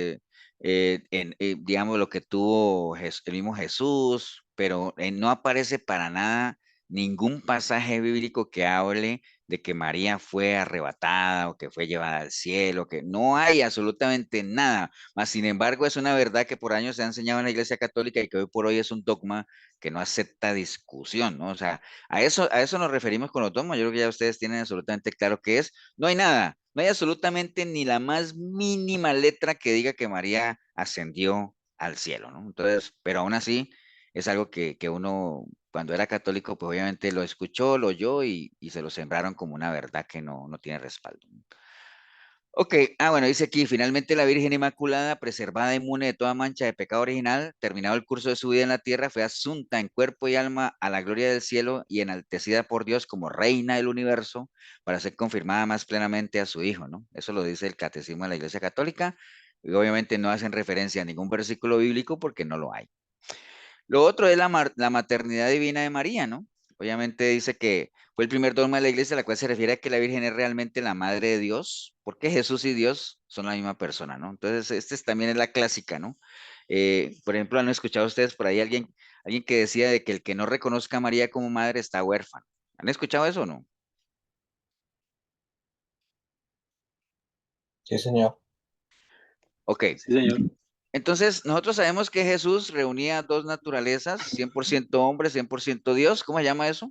digamos, lo que tuvo el mismo Jesús, pero no aparece para nada ningún pasaje bíblico que hable de que María fue arrebatada o que fue llevada al cielo, que no hay absolutamente nada. Mas, sin embargo, es una verdad que por años se ha enseñado en la Iglesia Católica y que hoy por hoy es un dogma que no acepta discusión, ¿no? O sea, a eso nos referimos con los dogmas. Yo creo que ya ustedes tienen absolutamente claro qué es. No hay nada, no hay absolutamente ni la más mínima letra que diga que María ascendió al cielo, ¿no? Entonces, pero aún así es algo que uno, cuando era católico, pues obviamente lo escuchó, lo oyó y se lo sembraron como una verdad que no tiene respaldo. Ok, bueno, dice aquí, finalmente la Virgen Inmaculada, preservada inmune de toda mancha de pecado original, terminado el curso de su vida en la tierra, fue asunta en cuerpo y alma a la gloria del cielo y enaltecida por Dios como reina del universo para ser confirmada más plenamente a su Hijo, ¿no? Eso lo dice el Catecismo de la Iglesia Católica, y obviamente no hacen referencia a ningún versículo bíblico porque no lo hay. Lo otro es la maternidad divina de María, ¿no? Obviamente dice que fue el primer dogma de la iglesia, la cual se refiere a que la Virgen es realmente la madre de Dios, porque Jesús y Dios son la misma persona, ¿no? Entonces, también es la clásica, ¿no? Por ejemplo, ¿han escuchado ustedes por ahí alguien que decía de que el que no reconozca a María como madre está huérfano? ¿Han escuchado eso o no? Sí, señor. Ok. Sí, señor. Entonces, nosotros sabemos que Jesús reunía dos naturalezas, 100% hombre, 100% Dios. ¿Cómo se llama eso?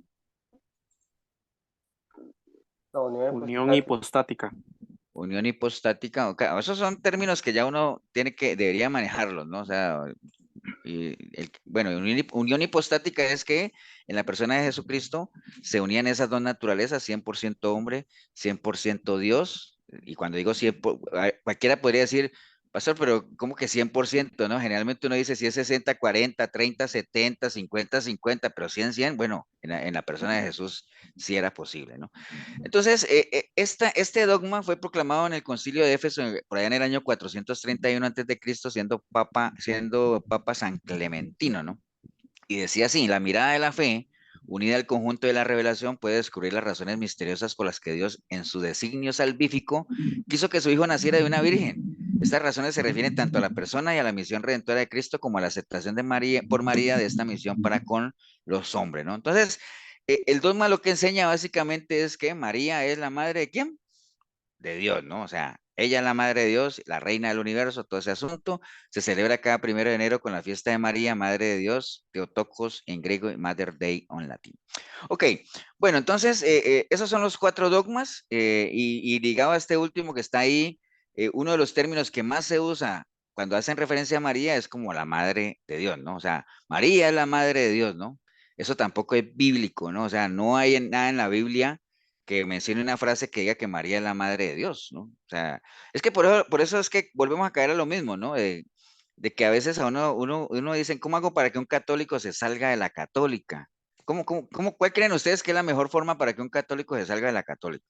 La unión Unión hipostática. Unión hipostática, ok, esos son términos que ya uno debería manejarlos, ¿no? O sea, bueno, unión hipostática es que en la persona de Jesucristo se unían esas dos naturalezas, 100% hombre, 100% Dios, y cuando digo 100, cualquiera podría decir, Pastor, pero ¿cómo que 100%, no? Generalmente uno dice si es 60, 40, 30, 70, 50, 50, pero 100, 100, bueno, en la persona de Jesús sí era posible, ¿no? Entonces, este dogma fue proclamado en el Concilio de Éfeso por allá en el año 431 antes de Cristo, siendo Papa San Clementino, ¿no? Y decía así, la mirada de la fe, unida al conjunto de la revelación, puede descubrir las razones misteriosas por las que Dios, en su designio salvífico, quiso que su Hijo naciera de una virgen. Estas razones se refieren tanto a la persona y a la misión redentora de Cristo como a la aceptación de María, por María de esta misión para con los hombres, ¿no? Entonces, el dogma lo que enseña básicamente es que María es la madre de ¿quién? De Dios, ¿no? O sea, ella es la madre de Dios, la reina del universo, todo ese asunto. Se celebra cada 1 de enero con la fiesta de María, Madre de Dios, Theotokos en griego y Mother Day en latín. Ok, bueno, entonces, esos son los 4 dogmas y ligado a este último que está ahí, uno de los términos que más se usa cuando hacen referencia a María es como la madre de Dios, ¿no? O sea, María es la madre de Dios, ¿no? Eso tampoco es bíblico, ¿no? O sea, no hay nada en la Biblia que mencione una frase que diga que María es la madre de Dios, ¿no? O sea, es que por eso es que volvemos a caer a lo mismo, ¿no? De que a veces a uno dicen, ¿cómo hago para que un católico se salga de la católica? ¿Cuál creen ustedes que es la mejor forma para que un católico se salga de la católica?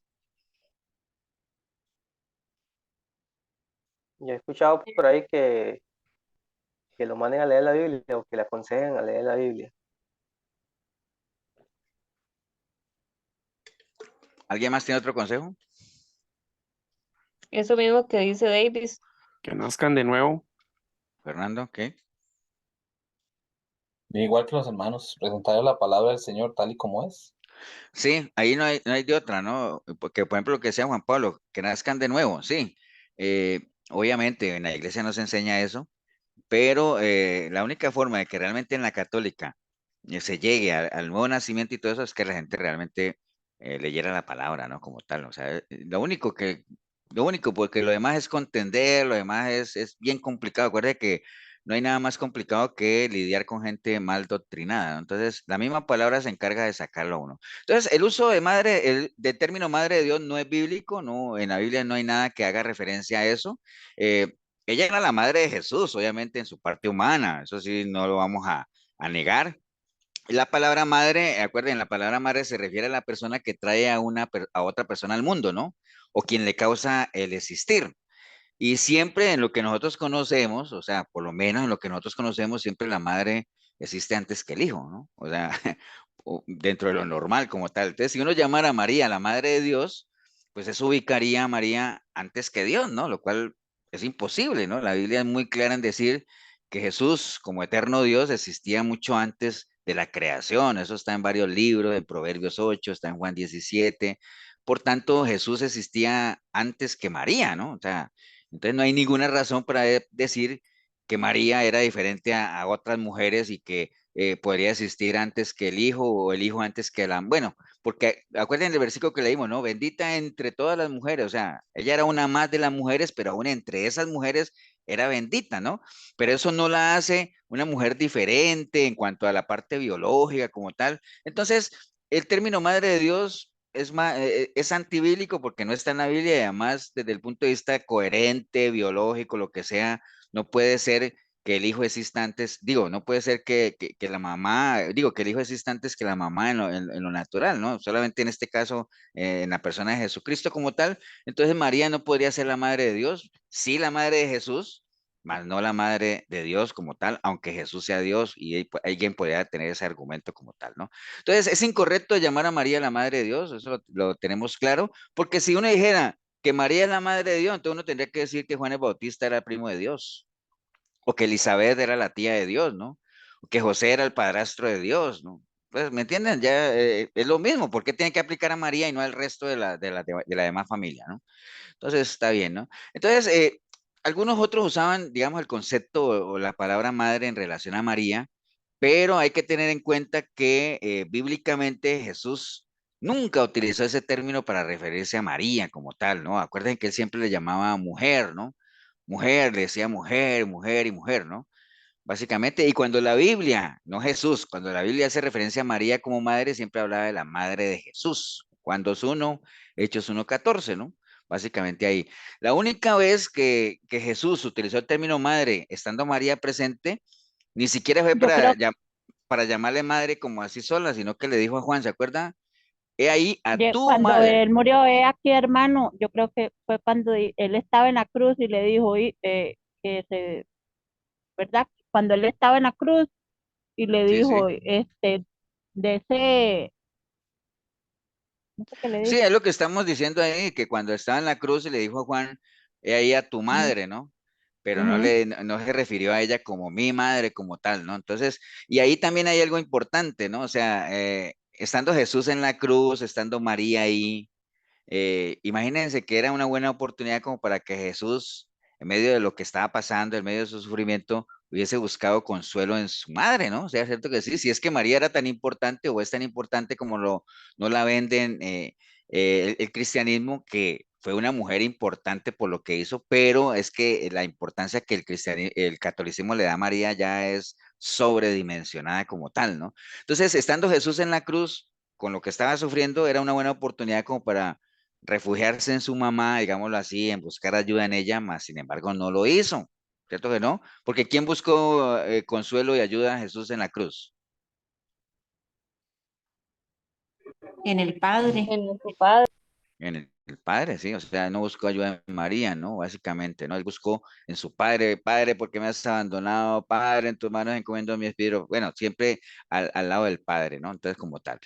Yo he escuchado por ahí que lo manden a leer la Biblia o que le aconsejen a leer la Biblia. ¿Alguien más tiene otro consejo? Eso mismo que dice Davis. Que nazcan de nuevo. Fernando, ¿qué? Igual que los hermanos, presentar la palabra del Señor tal y como es. Sí, ahí no hay de otra, ¿no? Porque, por ejemplo, lo que decía Juan Pablo, que nazcan de nuevo, sí. Obviamente en la iglesia no se enseña eso, pero la única forma de que realmente en la católica se llegue al nuevo nacimiento y todo eso es que la gente realmente leyera la palabra, ¿no? Como tal, o sea, lo único, porque lo demás es contender, lo demás es bien complicado. Acuérdate que no hay nada más complicado que lidiar con gente mal doctrinada, ¿no? Entonces, la misma palabra se encarga de sacarlo a uno. Entonces, el uso de del término madre de Dios no es bíblico, no, en la Biblia no hay nada que haga referencia a eso. Eh, Ella era la madre de Jesús, obviamente en su parte humana, eso sí, no lo vamos a negar. La palabra madre, acuerden, la palabra madre se refiere a la persona que trae a otra persona al mundo, ¿no? O quien le causa el existir. Y siempre en lo que nosotros conocemos, o sea, por lo menos en lo que nosotros conocemos, siempre la madre existe antes que el hijo, ¿no? O sea, dentro de lo normal como tal. Entonces, si uno llamara a María la madre de Dios, pues eso ubicaría a María antes que Dios, ¿no? Lo cual es imposible, ¿no? La Biblia es muy clara en decir que Jesús, como eterno Dios, existía mucho antes de la creación. Eso está en varios libros, en Proverbios 8, está en Juan 17. Por tanto, Jesús existía antes que María, ¿no? O sea, entonces no hay ninguna razón para decir que María era diferente a otras mujeres y que podría existir antes que el hijo o el hijo antes que la... Bueno, porque acuérdense del versículo que leímos, ¿no? Bendita entre todas las mujeres, o sea, ella era una más de las mujeres, pero aún entre esas mujeres era bendita, ¿no? Pero eso no la hace una mujer diferente en cuanto a la parte biológica como tal. Entonces, el término madre de Dios es antibíblico porque no está en la Biblia y además desde el punto de vista coherente, biológico, lo que sea, no puede ser que el hijo exista antes, digo, no puede ser que la mamá, digo, que el hijo exista antes que la mamá en lo natural, ¿no? Solamente en este caso, en la persona de Jesucristo como tal. Entonces María no podría ser la madre de Dios, sí la madre de Jesús, mas no la madre de Dios como tal, aunque Jesús sea Dios y alguien podría tener ese argumento como tal, ¿no? Entonces, es incorrecto llamar a María la madre de Dios, eso lo tenemos claro, porque si uno dijera que María es la madre de Dios, entonces uno tendría que decir que Juan el Bautista era el primo de Dios, o que Elizabeth era la tía de Dios, ¿no? O que José era el padrastro de Dios, ¿no? Pues, ¿me entienden? Ya es lo mismo, ¿por qué tiene que aplicar a María y no al resto de la demás familia, ¿no? Entonces, está bien, ¿no? Entonces, algunos otros usaban, digamos, el concepto o la palabra madre en relación a María, pero hay que tener en cuenta que bíblicamente Jesús nunca utilizó ese término para referirse a María como tal, ¿no? Acuérdense que él siempre le llamaba mujer, ¿no? Mujer, le decía mujer, mujer y mujer, ¿no? Básicamente, y cuando la Biblia, no Jesús, cuando la Biblia hace referencia a María como madre, siempre hablaba de la madre de Jesús. Cuando es uno, Hechos 1:14, ¿no? básicamente ahí. La única vez que Jesús utilizó el término madre, estando María presente, ni siquiera fue Yo creo para llamarle madre como así sola, sino que le dijo a Juan, ¿se acuerda? He ahí a que tu cuando madre. él murió, aquí hermano, yo creo que fue cuando él estaba en la cruz y le dijo ¿verdad? Cuando él estaba en la cruz y le Sí, sí. dijo, de ese, no sé qué le Sí, dijo. es lo que estamos diciendo ahí, que cuando estaba en la cruz y le dijo a Juan, he ahí a tu Ujú, madre, ¿no? Pero ujú. no se refirió a ella como mi madre, como tal, ¿no? Entonces, y ahí también hay algo importante, ¿no? O sea, estando Jesús en la cruz, estando María ahí, imagínense que era una buena oportunidad como para que Jesús, en medio de lo que estaba pasando, en medio de su sufrimiento, hubiese buscado consuelo en su madre, ¿no? O sea, es cierto que sí, si es que María era tan importante o es tan importante como no la venden el cristianismo, que fue una mujer importante por lo que hizo, pero es que la importancia que el catolicismo le da a María ya es sobredimensionada como tal, ¿no? Entonces, estando Jesús en la cruz, con lo que estaba sufriendo, era una buena oportunidad como para refugiarse en su mamá, digámoslo así, en buscar ayuda en ella, mas sin embargo no lo hizo, ¿cierto que no? Porque ¿quién buscó consuelo y ayuda a Jesús en la cruz? En el Padre. En su padre. En el Padre, sí, o sea, no buscó ayuda en María, ¿no? Básicamente, ¿no? Él buscó en su Padre, Padre, ¿por qué me has abandonado? Padre, en tus manos encomiendo mi espíritu. Bueno, siempre al lado del Padre, ¿no? Entonces, como tal.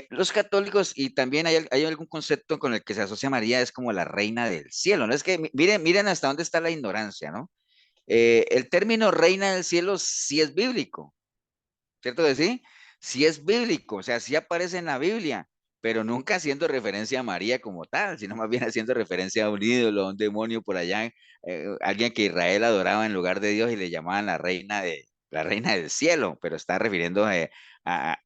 Los católicos, y también hay algún concepto con el que se asocia a María, es como la reina del cielo, ¿no? Es que miren hasta dónde está la ignorancia, ¿no? El término reina del cielo sí es bíblico, ¿cierto que sí? Sí es bíblico, o sea, sí aparece en la Biblia, pero nunca haciendo referencia a María como tal, sino más bien haciendo referencia a un ídolo, a un demonio por allá, alguien que Israel adoraba en lugar de Dios y le llamaban la reina del cielo, pero está refiriendo a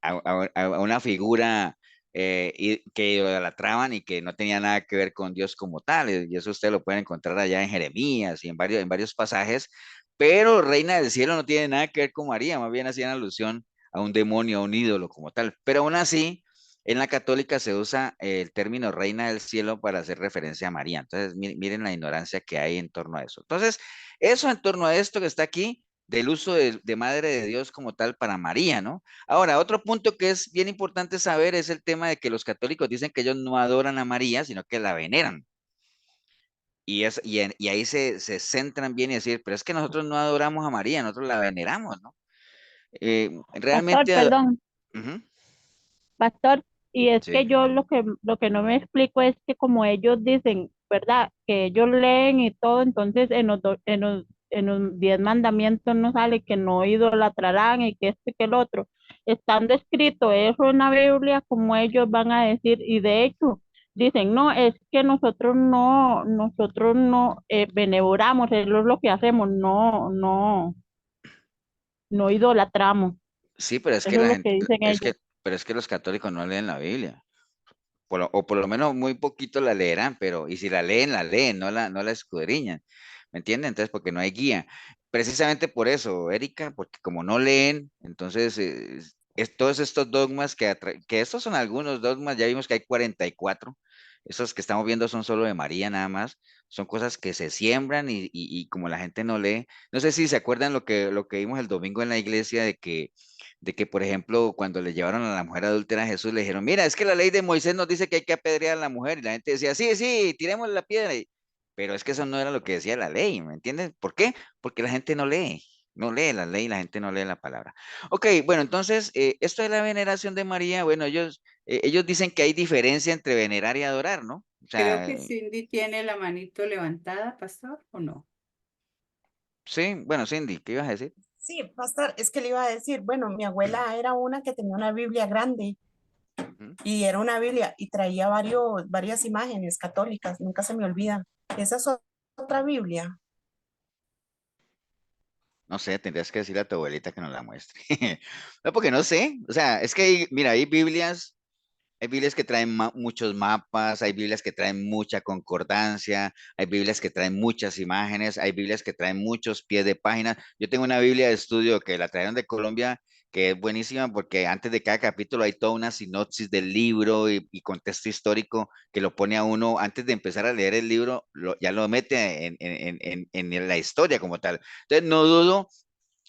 una figura que idolatraban y que no tenía nada que ver con Dios como tal, y eso usted lo puede encontrar allá en Jeremías y en varios pasajes, pero reina del cielo no tiene nada que ver con María, más bien hacían alusión a un demonio, a un ídolo como tal. Pero aún así, en la católica se usa el término reina del cielo para hacer referencia a María. Entonces, miren la ignorancia que hay en torno a eso. Entonces, eso en torno a esto que está aquí, del uso de Madre de Dios como tal para María, ¿no? Ahora, otro punto que es bien importante saber es el tema de que los católicos dicen que ellos no adoran a María, sino que la veneran. Y ahí se centran bien y decir, pero es que nosotros no adoramos a María, nosotros la veneramos, ¿no? Pastor, Realmente, perdón, ujú, pastor, y es que sí. yo lo que no me explico es que como ellos dicen, ¿verdad? Que ellos leen y todo, entonces en los 10 mandamientos no sale que no idolatrarán y que este que el otro. Estando escrito eso en la Biblia, como ellos van a decir, y de hecho dicen, no, es que nosotros no veneramos, eso es lo que hacemos, no idolatramos. Sí, pero es que Eso es la lo que gente, dicen ellos. pero es que los católicos no leen la Biblia. O por lo menos muy poquito la leerán, pero, y si la leen, no la escudriñan, ¿me entienden? Entonces, porque no hay guía. Precisamente por eso, Erika, porque como no leen, entonces, todos estos dogmas que estos son algunos dogmas, ya vimos que hay 44, estos que estamos viendo son solo de María nada más, son cosas que se siembran y como la gente no lee, no sé si se acuerdan lo que vimos el domingo en la iglesia de que, por ejemplo, cuando le llevaron a la mujer adúltera a Jesús, le dijeron, mira, es que la ley de Moisés nos dice que hay que apedrear a la mujer, y la gente decía, sí, sí, tiremos la piedra, pero es que eso no era lo que decía la ley, ¿me entiendes? ¿Por qué? Porque la gente no lee la ley, la gente no lee la palabra. Ok, bueno, entonces, esto de la veneración de María, bueno, ellos dicen que hay diferencia entre venerar y adorar, ¿no? O Creo sea, que Cindy tiene la manito levantada, pastor, ¿o no? sí, bueno, Cindy, ¿qué ibas a decir? Sí, pastor, es que le iba a decir, bueno, mi abuela era una que tenía una Biblia grande Ujú. y era una Biblia y traía varias imágenes católicas, nunca se me olvida. Esa es otra Biblia. No sé, tendrías que decirle a tu abuelita que nos la muestre. No, porque no sé. O sea, es que, mira, hay Biblias que traen muchos mapas, hay Biblias que traen mucha concordancia, hay Biblias que traen muchas imágenes, hay Biblias que traen muchos pies de página. Yo tengo una Biblia de estudio que la trajeron de Colombia que es buenísima porque antes de cada capítulo hay toda una sinopsis del libro y contexto histórico que lo pone a uno, antes de empezar a leer el libro, ya lo mete en la historia como tal. Entonces, no dudo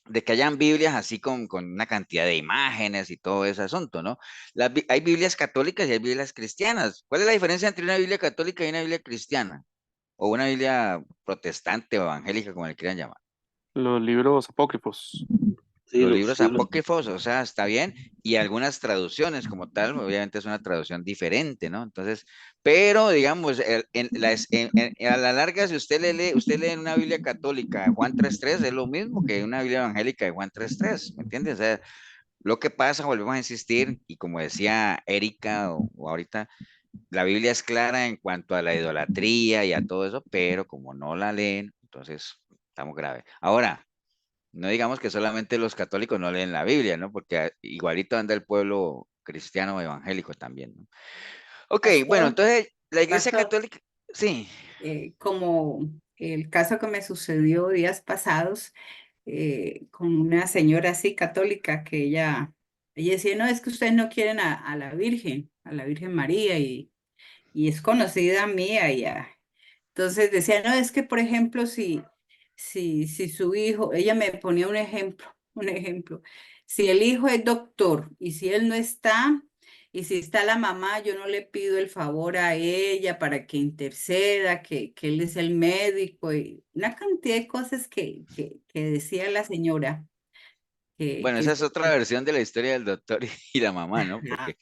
de que hayan Biblias así con una cantidad de imágenes y todo ese asunto, ¿no? Hay Biblias católicas y hay Biblias cristianas. ¿Cuál es la diferencia entre una Biblia católica y una Biblia cristiana? O una Biblia protestante o evangélica, como le quieran llamar. Los libros apócrifos. Sí, Los los libros libros. apócrifos, o sea, está bien, y algunas traducciones como tal, obviamente es una traducción diferente, ¿no? Entonces, pero digamos, a la larga, si usted lee en una Biblia católica Juan 3:3, es lo mismo que una Biblia evangélica de Juan 3:3, ¿me entiendes? O sea, lo que pasa, volvemos a insistir, y como decía Erika o ahorita, la Biblia es clara en cuanto a la idolatría y a todo eso, pero como no la leen, entonces estamos graves. Ahora, no digamos que solamente los católicos no leen la Biblia, ¿no? Porque igualito anda el pueblo cristiano evangélico también, ¿no? Ok, bueno, Pastor, entonces la Iglesia pastor, Católica, sí, como el caso que me sucedió días pasados con una señora así católica que ella decía, no, es que ustedes no quieren a la Virgen María y es conocida mía ya. Entonces decía, no, es que por ejemplo, si su hijo, ella me ponía un ejemplo, si el hijo es doctor y si él no está, y si está la mamá, yo no le pido el favor a ella para que interceda, que él es el médico y una cantidad de cosas que decía la señora. bueno, esa es otra versión de la historia del doctor y la mamá, ¿no? Ajá. Porque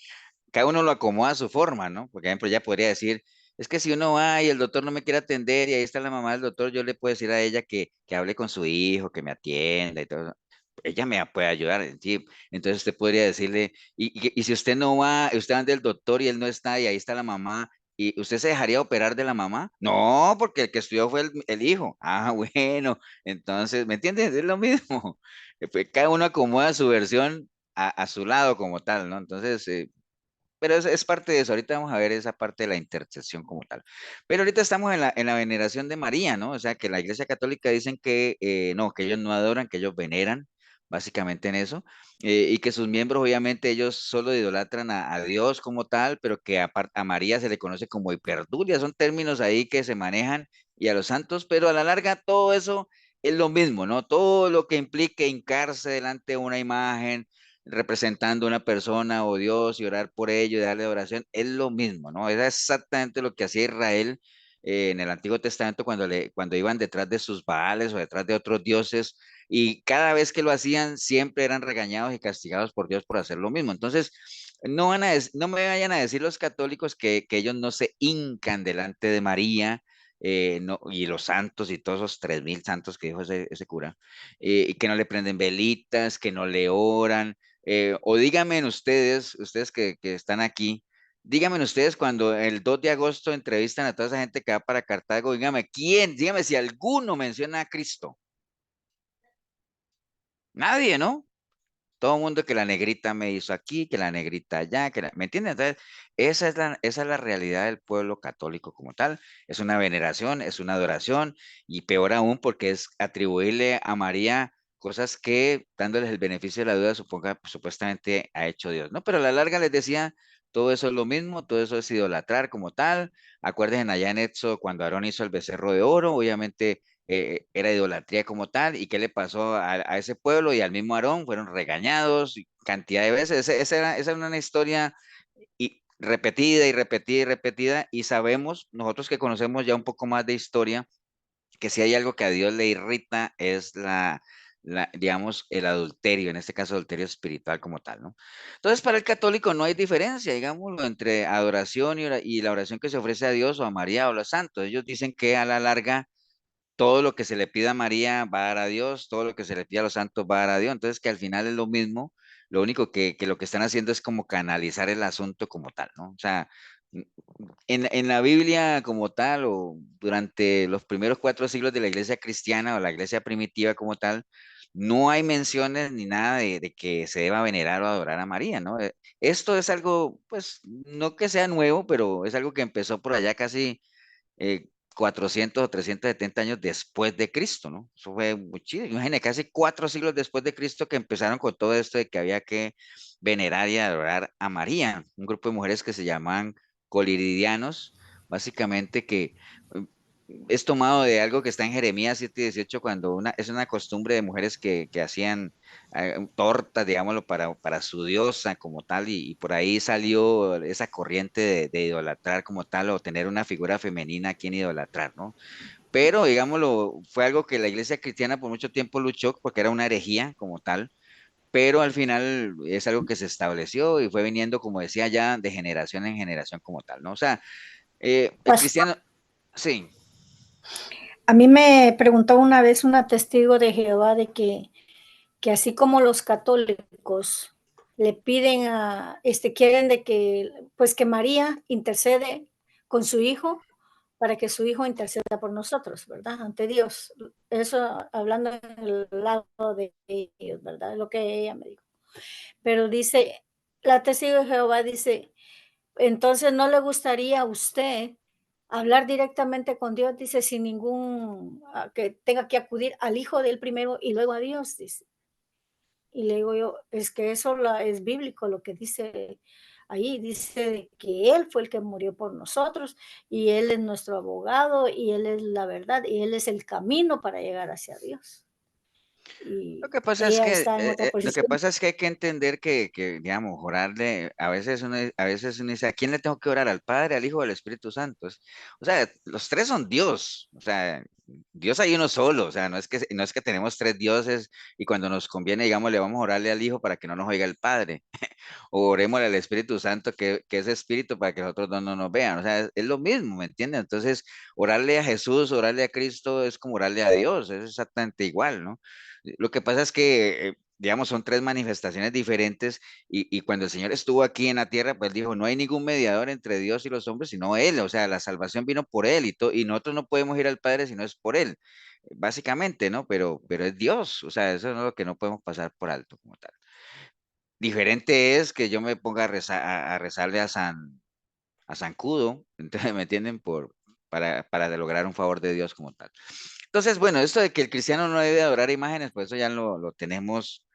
cada uno lo acomoda a su forma, ¿no? Por ejemplo, ella podría decir, es que si uno va y el doctor no me quiere atender y ahí está la mamá del doctor, yo le puedo decir a ella que hable con su hijo, que me atienda y todo. Ella me puede ayudar, ¿sí? Entonces usted podría decirle, y si usted no va, usted anda del doctor y él no está y ahí está la mamá, ¿y usted se dejaría operar de la mamá? No, porque el que estudió fue el hijo. Ah, bueno, entonces, ¿me entiendes? Es lo mismo. Pues cada uno acomoda su versión a su lado como tal, ¿no? Entonces, pero es parte de eso. Ahorita vamos a ver esa parte de la intercesión como tal. Pero ahorita estamos en la veneración de María, ¿no? O sea, que la Iglesia Católica dicen que no, que ellos no adoran, que ellos veneran, básicamente en eso, y que sus miembros, obviamente, ellos solo idolatran a Dios como tal, pero que a María se le conoce como hiperdulia. Son términos ahí que se manejan y a los santos, pero a la larga todo eso es lo mismo, ¿no? Todo lo que implique hincarse delante de una imagen representando a una persona o Dios y orar por ello y darle oración, es lo mismo, ¿no? Es exactamente lo que hacía Israel en el Antiguo Testamento cuando iban detrás de sus Baales o detrás de otros dioses y cada vez que lo hacían siempre eran regañados y castigados por Dios por hacer lo mismo. Entonces, no me vayan a decir los católicos que ellos no se hincan delante de María. No, y los santos y todos esos 3.000 santos que dijo ese cura, y que no le prenden velitas, que no le oran, o díganme ustedes que están aquí, díganme ustedes cuando el 2 de agosto entrevistan a toda esa gente que va para Cartago, dígame si alguno menciona a Cristo. Nadie, ¿no? Todo el mundo que la negrita me hizo aquí, que la negrita allá, ¿me entienden? Entonces, esa es la realidad del pueblo católico como tal. Es una veneración, es una adoración, y peor aún porque es atribuirle a María cosas que, dándoles el beneficio de la duda, supuestamente ha hecho Dios, ¿no? Pero a la larga les decía, todo eso es lo mismo, todo eso es idolatrar como tal. Acuérdense allá en Éxodo, cuando Aarón hizo el becerro de oro, obviamente era idolatría como tal, y qué le pasó a ese pueblo y al mismo Aarón, fueron regañados cantidad de veces. Esa era una historia repetida y repetida y repetida, y sabemos, nosotros que conocemos ya un poco más de historia, que si hay algo que a Dios le irrita es digamos, el adulterio, en este caso adulterio espiritual como tal, ¿no? Entonces, para el católico no hay diferencia, digamos, entre adoración y la oración que se ofrece a Dios o a María o a los santos. Ellos dicen que a la larga todo lo que se le pida a María va a dar a Dios, todo lo que se le pida a los santos va a dar a Dios, entonces que al final es lo mismo, lo único que lo que están haciendo es como canalizar el asunto como tal, ¿no? O sea, en la Biblia como tal, o durante los primeros 4 siglos de la iglesia cristiana o la iglesia primitiva como tal, no hay menciones ni nada de que se deba venerar o adorar a María, ¿no? Esto es algo, pues, no que sea nuevo, pero es algo que empezó por allá casi 400 o 370 años después de Cristo, ¿no? Eso fue muchísimo. Imagínate, casi 4 siglos después de Cristo que empezaron con todo esto de que había que venerar y adorar a María, un grupo de mujeres que se llaman coliridianos, básicamente que es tomado de algo que está en Jeremías 7:18, cuando es una costumbre de mujeres que hacían tortas, digámoslo, para su diosa como tal, y por ahí salió esa corriente de idolatrar como tal, o tener una figura femenina a quien idolatrar, ¿no? Pero, digámoslo, fue algo que la iglesia cristiana por mucho tiempo luchó porque era una herejía como tal, pero al final es algo que se estableció y fue viniendo, como decía, ya de generación en generación como tal, ¿no? O sea, el Pastor, cristiano, sí. a mí me preguntó una vez una testigo de Jehová de que así como los católicos le piden quieren de que, pues que María intercede con su hijo para que su hijo interceda por nosotros, ¿verdad? Ante Dios. Eso hablando en el lado de ellos, ¿verdad? Lo que ella me dijo. Pero dice, la testigo de Jehová dice, entonces no le gustaría a usted hablar directamente con Dios, dice, sin ningún, que tenga que acudir al hijo de él primero y luego a Dios, dice. Y le digo yo, es que eso es bíblico lo que dice ahí, dice que Él fue el que murió por nosotros y Él es nuestro abogado y Él es la verdad y Él es el camino para llegar hacia Dios. Lo Y que pasa es ella que, está en otra lo que posición. pasa es que hay que entender digamos, orarle, a veces uno dice, ¿a quién le tengo que orar? ¿Al Padre, al Hijo o al Espíritu Santo? O sea, los tres son Dios, o sea, Dios hay uno solo, o sea, no es que tenemos tres dioses y cuando nos conviene, digamos, le vamos a orarle al Hijo para que no nos oiga el Padre, o oremosle al Espíritu Santo, que es Espíritu, para que los otros dos no nos vean, o sea, es lo mismo, ¿me entiendes? Entonces, orarle a Jesús, orarle a Cristo es como orarle a Dios, es exactamente igual, ¿no? Lo que pasa es que, digamos, son tres manifestaciones diferentes y cuando el Señor estuvo aquí en la tierra, pues dijo, no hay ningún mediador entre Dios y los hombres, sino Él, o sea, la salvación vino por Él y nosotros no podemos ir al Padre si no es por Él, básicamente, ¿no? Pero es Dios, o sea, eso es lo que no podemos pasar por alto como tal. Diferente es que yo me ponga a rezarle a Zancudo, entonces, ¿me entienden? Para lograr un favor de Dios como tal. Entonces, bueno, esto de que el cristiano no debe adorar imágenes, pues eso ya lo tenemos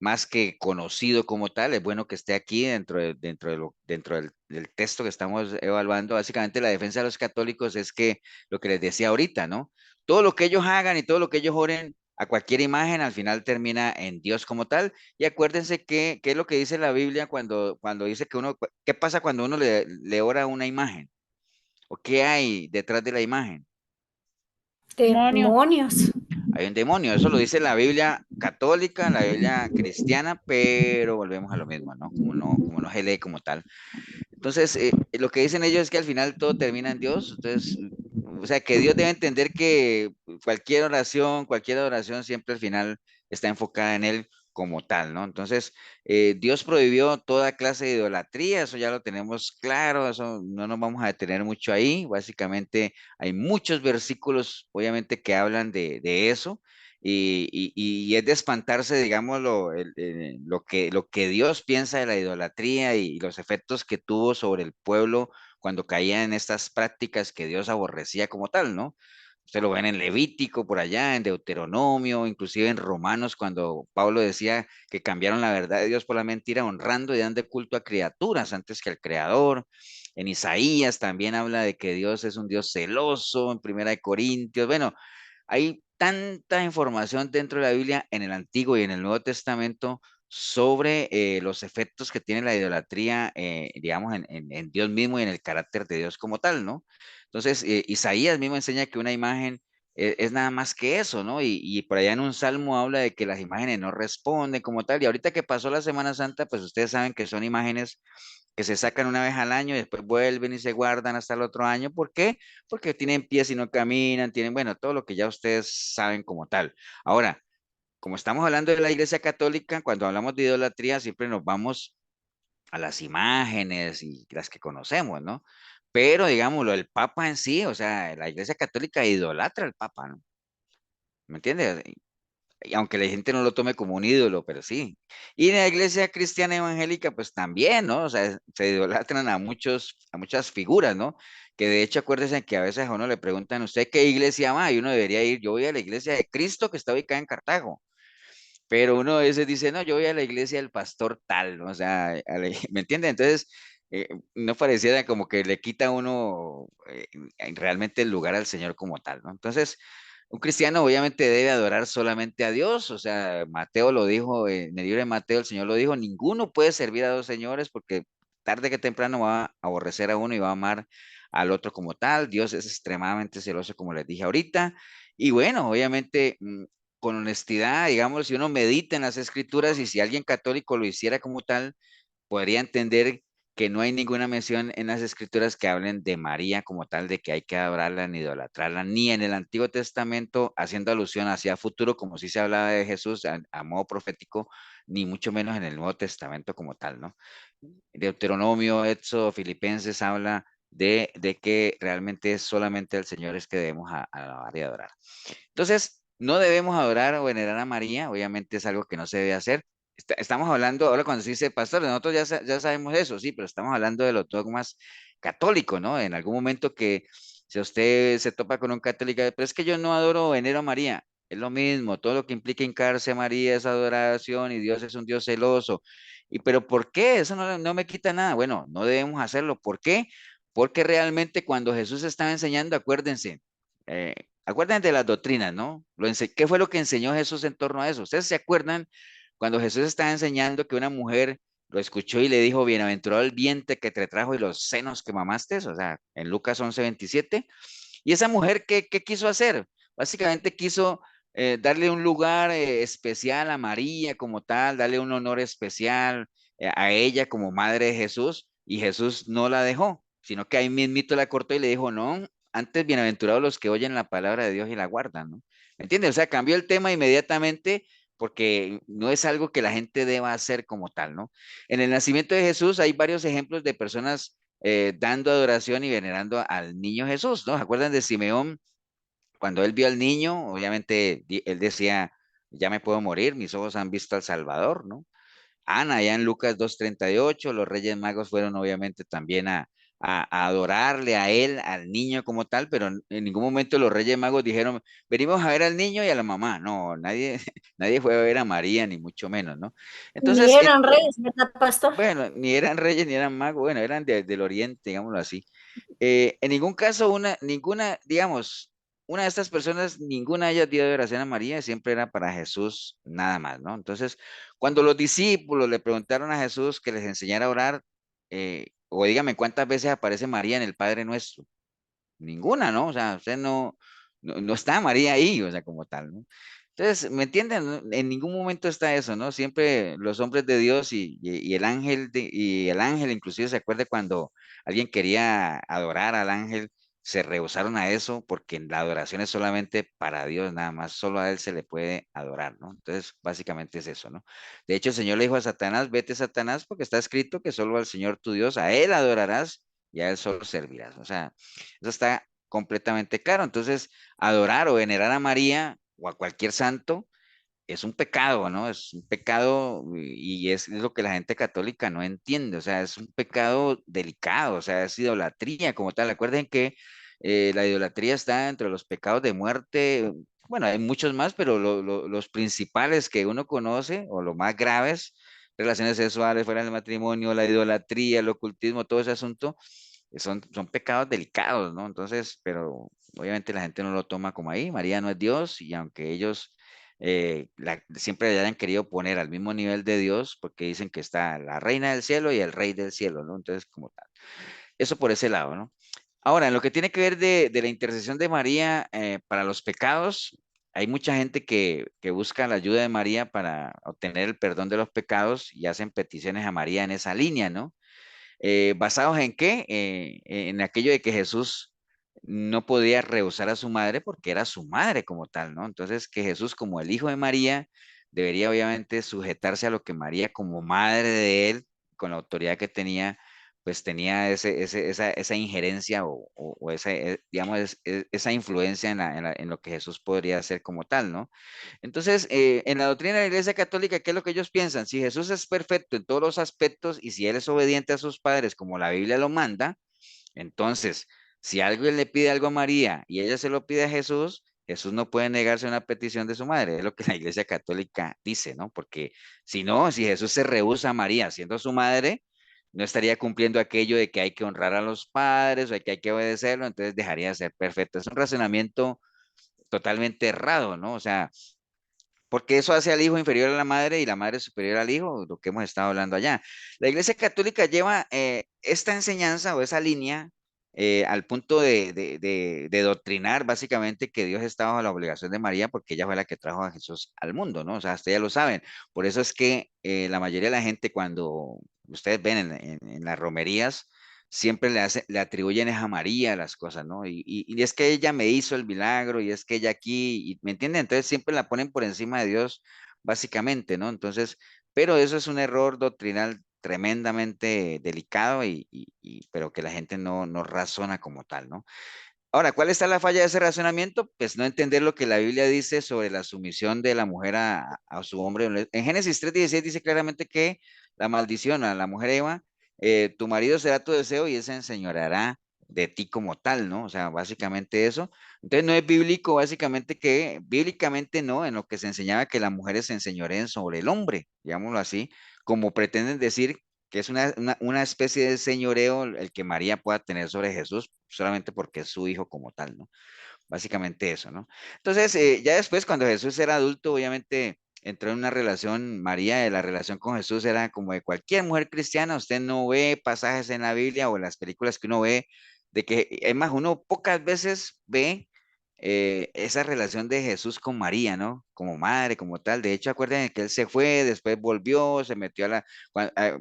más que conocido como tal. Es bueno que esté aquí dentro del texto que estamos evaluando. Básicamente la defensa de los católicos es que lo que les decía ahorita, ¿no? Todo lo que ellos hagan y todo lo que ellos oren a cualquier imagen, al final termina en Dios como tal. Y acuérdense que es lo que dice la Biblia cuando dice ¿qué pasa cuando uno le ora a una imagen? ¿O qué hay detrás de la imagen? Demonio. Demonios. Hay un demonio, eso lo dice la Biblia católica, la Biblia cristiana, pero volvemos a lo mismo, ¿no? Como no se lee como tal. Entonces, lo que dicen ellos es que al final todo termina en Dios. Entonces, o sea, que Dios debe entender que cualquier oración siempre al final está enfocada en Él como tal, ¿no? Entonces, Dios prohibió toda clase de idolatría, eso ya lo tenemos claro, eso no nos vamos a detener mucho ahí. Básicamente, hay muchos versículos, obviamente, que hablan de eso. Y es de espantarse, digamos, lo que Dios piensa de la idolatría y los efectos que tuvo sobre el pueblo cuando caía en estas prácticas que Dios aborrecía como tal, ¿no? Usted lo ven en Levítico, por allá, en Deuteronomio, inclusive en Romanos, cuando Pablo decía que cambiaron la verdad de Dios por la mentira, honrando y dando culto a criaturas antes que al Creador. En Isaías también habla de que Dios es un Dios celoso, en Primera de Corintios. Bueno, hay tanta información dentro de la Biblia, en el Antiguo y en el Nuevo Testamento, sobre los efectos que tiene la idolatría, digamos, en Dios mismo y en el carácter de Dios como tal, ¿no? Entonces, Isaías mismo enseña que una imagen es nada más que eso, ¿no? Y por allá en un salmo habla de que las imágenes no responden como tal. Y ahorita que pasó la Semana Santa, pues ustedes saben que son imágenes que se sacan una vez al año y después vuelven y se guardan hasta el otro año. ¿Por qué? Porque tienen pies y no caminan, tienen, bueno, todo lo que ya ustedes saben como tal. Ahora, como estamos hablando de la Iglesia Católica, cuando hablamos de idolatría siempre nos vamos a las imágenes y las que conocemos, ¿no? Pero digámoslo, el Papa en sí, o sea, la Iglesia Católica idolatra al Papa, ¿no? ¿Me entiendes? y aunque la gente no lo tome como un ídolo, pero sí. Y en la iglesia cristiana evangélica, pues también, ¿no? O sea, se idolatran a muchas figuras, ¿no? Que de hecho, acuérdense que a veces a uno le preguntan, ¿usted qué iglesia va? Y uno debería ir, yo voy a la iglesia de Cristo que está ubicada en Cartago. Pero uno a veces dice, no, yo voy a la iglesia del pastor tal, ¿no? O sea, ¿me entiende? Entonces, no pareciera como que le quita a uno realmente el lugar al Señor como tal, ¿no? Entonces, un cristiano obviamente debe adorar solamente a Dios, o sea, Mateo lo dijo, en el libro de Mateo el Señor lo dijo, ninguno puede servir a dos señores porque tarde que temprano va a aborrecer a uno y va a amar al otro como tal. Dios es extremadamente celoso, como les dije ahorita. Y bueno, obviamente con honestidad, digamos, si uno medita en las escrituras y si alguien católico lo hiciera como tal, podría entender que no hay ninguna mención en las escrituras que hablen de María como tal, de que hay que adorarla ni idolatrarla, ni en el Antiguo Testamento haciendo alusión hacia futuro, como si se hablaba de Jesús a modo profético, ni mucho menos en el Nuevo Testamento como tal, ¿no? Deuteronomio, Éxodo, Filipenses habla de que realmente solamente al Señor es que debemos alabar y adorar. Entonces, no debemos adorar o venerar a María, obviamente es algo que no se debe hacer. Estamos hablando, ahora cuando se dice pastor, nosotros ya sabemos eso, sí, pero estamos hablando de los dogmas católicos, ¿no? En algún momento que si usted se topa con un católico, pero es que yo no adoro o venero a María, es lo mismo, todo lo que implica hincarse a María es adoración y Dios es un Dios celoso. Y pero ¿por qué? Eso no me quita nada. Bueno, no debemos hacerlo. ¿Por qué? Porque realmente cuando Jesús estaba enseñando, acuérdense, acuérdense de las doctrinas, ¿no? ¿Qué fue lo que enseñó Jesús en torno a eso? ¿Ustedes se acuerdan cuando Jesús estaba enseñando que una mujer lo escuchó y le dijo, bienaventurado el vientre que te trajo y los senos que mamaste? O sea, en Lucas 11:27. ¿Y esa mujer qué quiso hacer? Básicamente quiso darle un lugar especial a María como tal, darle un honor especial a ella como madre de Jesús, y Jesús no la dejó, sino que ahí mismito la cortó y le dijo, no, antes bienaventurados los que oyen la palabra de Dios y la guardan, ¿no? ¿Me entiendes? O sea, cambió el tema inmediatamente porque no es algo que la gente deba hacer como tal, ¿no? En el nacimiento de Jesús hay varios ejemplos de personas dando adoración y venerando al niño Jesús, ¿no? ¿Se acuerdan de Simeón? Cuando él vio al niño, obviamente él decía, ya me puedo morir, mis ojos han visto al Salvador, ¿no? Ana, allá en Lucas 2:38, los Reyes Magos fueron obviamente también a adorarle a él, al niño como tal, pero en ningún momento los Reyes Magos dijeron, venimos a ver al niño y a la mamá. No, nadie, nadie fue a ver a María, ni mucho menos, ¿no? Ni Entonces, eran reyes, ¿verdad, pastor? bueno, ni eran reyes ni eran magos, bueno, eran del oriente, digámoslo así. En ningún caso, digamos, una de estas personas, ninguna de ellas dio adoración a María, siempre era para Jesús nada más, ¿no? Entonces, cuando los discípulos le preguntaron a Jesús que les enseñara a orar, o dígame cuántas veces aparece María en el Padre Nuestro, ninguna, ¿no? O sea, usted no está María ahí, o sea, como tal, ¿no? Entonces, ¿me entienden? En ningún momento está eso, ¿no? Siempre los hombres de Dios y el ángel, y el ángel inclusive se acuerda cuando alguien quería adorar al ángel, se rehusaron a eso porque la adoración es solamente para Dios, nada más, solo a Él se le puede adorar, ¿no? Entonces, básicamente es eso, ¿no? De hecho, el Señor le dijo a Satanás, vete Satanás, porque está escrito que solo al Señor tu Dios, a Él adorarás y a Él solo servirás. O sea, eso está completamente claro. Entonces, adorar o venerar a María o a cualquier santo es un pecado, ¿no? Es un pecado y es lo que la gente católica no entiende. O sea, es un pecado delicado, o sea, es idolatría como tal. Recuerden que la idolatría está entre los pecados de muerte. Bueno, hay muchos más, pero los principales que uno conoce o los más graves, relaciones sexuales fuera del matrimonio, la idolatría, el ocultismo, todo ese asunto, son pecados delicados, ¿no? Entonces, pero obviamente la gente no lo toma como ahí. María no es Dios y aunque ellos siempre le hayan querido poner al mismo nivel de Dios, porque dicen que está la reina del cielo y el rey del cielo, ¿no? Entonces, como tal. Eso por ese lado, ¿no? Ahora, en lo que tiene que ver de la intercesión de María para los pecados, hay mucha gente que busca la ayuda de María para obtener el perdón de los pecados y hacen peticiones a María en esa línea, ¿no? ¿Basados en qué? En aquello de que Jesús no podía rehusar a su madre porque era su madre como tal, ¿no? Entonces, que Jesús como el hijo de María debería obviamente sujetarse a lo que María como madre de él, con la autoridad que tenía, pues tenía esa injerencia o esa, digamos, esa influencia en lo que Jesús podría hacer como tal, ¿no? Entonces, en la doctrina de la Iglesia Católica, ¿qué es lo que ellos piensan? Si Jesús es perfecto en todos los aspectos y si Él es obediente a sus padres como la Biblia lo manda, entonces, si alguien le pide algo a María y ella se lo pide a Jesús, Jesús no puede negarse una petición de su madre, es lo que la Iglesia Católica dice, ¿no? Porque si no, si Jesús se rehúsa a María siendo su madre, no estaría cumpliendo aquello de que hay que honrar a los padres o que hay que obedecerlo, entonces dejaría de ser perfecto. Es un razonamiento totalmente errado, ¿no? O sea, porque eso hace al hijo inferior a la madre y la madre superior al hijo, lo que hemos estado hablando allá. La Iglesia Católica lleva esta enseñanza o esa línea al punto de doctrinar básicamente que Dios está bajo la obligación de María porque ella fue la que trajo a Jesús al mundo, ¿no? O sea, hasta ya lo saben. Por eso es que la mayoría de la gente cuando ustedes ven en las romerías, siempre le atribuyen a María las cosas, ¿no? Y es que ella me hizo el milagro y es que ella aquí, ¿me entienden? Entonces siempre la ponen por encima de Dios, básicamente, ¿no? Entonces, pero eso es un error doctrinal tremendamente delicado pero que la gente no razona como tal, ¿no? Ahora, ¿cuál está la falla de ese razonamiento? Pues no entender lo que la Biblia dice sobre la sumisión de la mujer a su hombre. En Génesis 3:16 dice claramente que la maldición a la mujer Eva, tu marido será tu deseo y él se enseñoreará de ti como tal, ¿no? O sea, básicamente eso. Entonces no es bíblico, bíblicamente no, en lo que se enseñaba que las mujeres se enseñoreen sobre el hombre, digámoslo así, como pretenden decir que es una especie de señoreo el que María pueda tener sobre Jesús solamente porque es su hijo como tal, ¿no? Básicamente eso, ¿no? Entonces, ya después, cuando Jesús era adulto, obviamente entró en una relación, María, de la relación con Jesús era como de cualquier mujer cristiana, usted no ve pasajes en la Biblia o en las películas que uno ve, de que, es más, uno pocas veces ve esa relación de Jesús con María, ¿no? Como madre, como tal. De hecho, acuérdense que él se fue, después volvió, se metió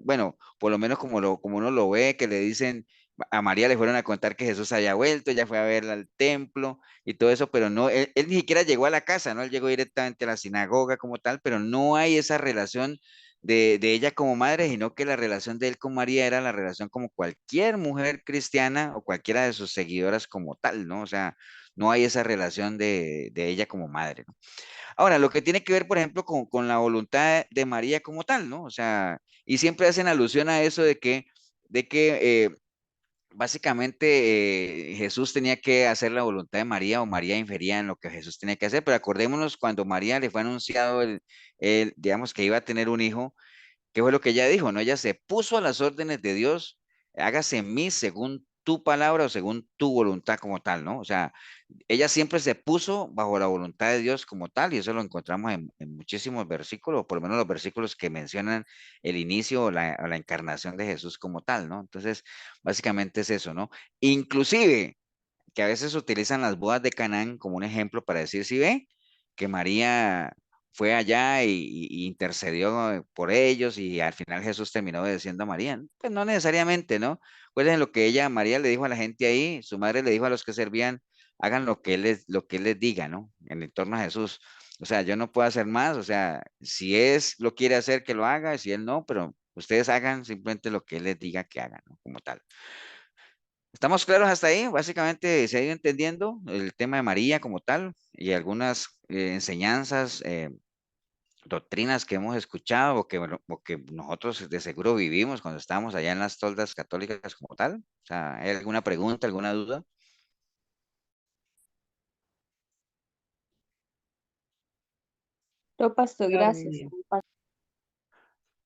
bueno, por lo menos como uno lo ve, que le dicen, a María le fueron a contar que Jesús había vuelto, ella fue a verla al templo y todo eso, pero no, él ni siquiera llegó a la casa, ¿no? Él llegó directamente a la sinagoga como tal, pero no hay esa relación de ella como madre, sino que la relación de él con María era la relación como cualquier mujer cristiana o cualquiera de sus seguidoras como tal, ¿no? O sea, no hay esa relación de ella como madre, ¿no? Ahora, lo que tiene que ver, por ejemplo, con la voluntad de María como tal, ¿no? O sea, y siempre hacen alusión a eso de que básicamente Jesús tenía que hacer la voluntad de María o María infería en lo que Jesús tenía que hacer, pero acordémonos cuando María le fue anunciado digamos que iba a tener un hijo, ¿qué fue lo que ella dijo? ¿No? Ella se puso a las órdenes de Dios, hágase en mí según tu palabra o según tu voluntad como tal, ¿no? O sea, ella siempre se puso bajo la voluntad de Dios como tal, y eso lo encontramos en muchísimos versículos, por lo menos los versículos que mencionan el inicio o la encarnación de Jesús como tal, ¿no? Entonces, básicamente es eso, ¿no? Inclusive, que a veces utilizan las bodas de Canaán como un ejemplo para decir, si ve, que María fue allá y intercedió por ellos y al final Jesús terminó obedeciendo a María. Pues no necesariamente, ¿no? Recuerden lo que María le dijo a la gente ahí, su madre le dijo a los que servían, hagan lo que él les diga, ¿no? En torno a Jesús. O sea, yo no puedo hacer más, o sea, si lo quiere hacer, que lo haga, si él no, pero ustedes hagan simplemente lo que él les diga que hagan, ¿no? Como tal. ¿Estamos claros hasta ahí? Básicamente se ha ido entendiendo el tema de María como tal y algunas enseñanzas, doctrinas que hemos escuchado o que nosotros de seguro vivimos cuando estábamos allá en las toldas católicas como tal. O sea, ¿hay alguna pregunta, alguna duda? No, pastor, Todo muy gracias. bien.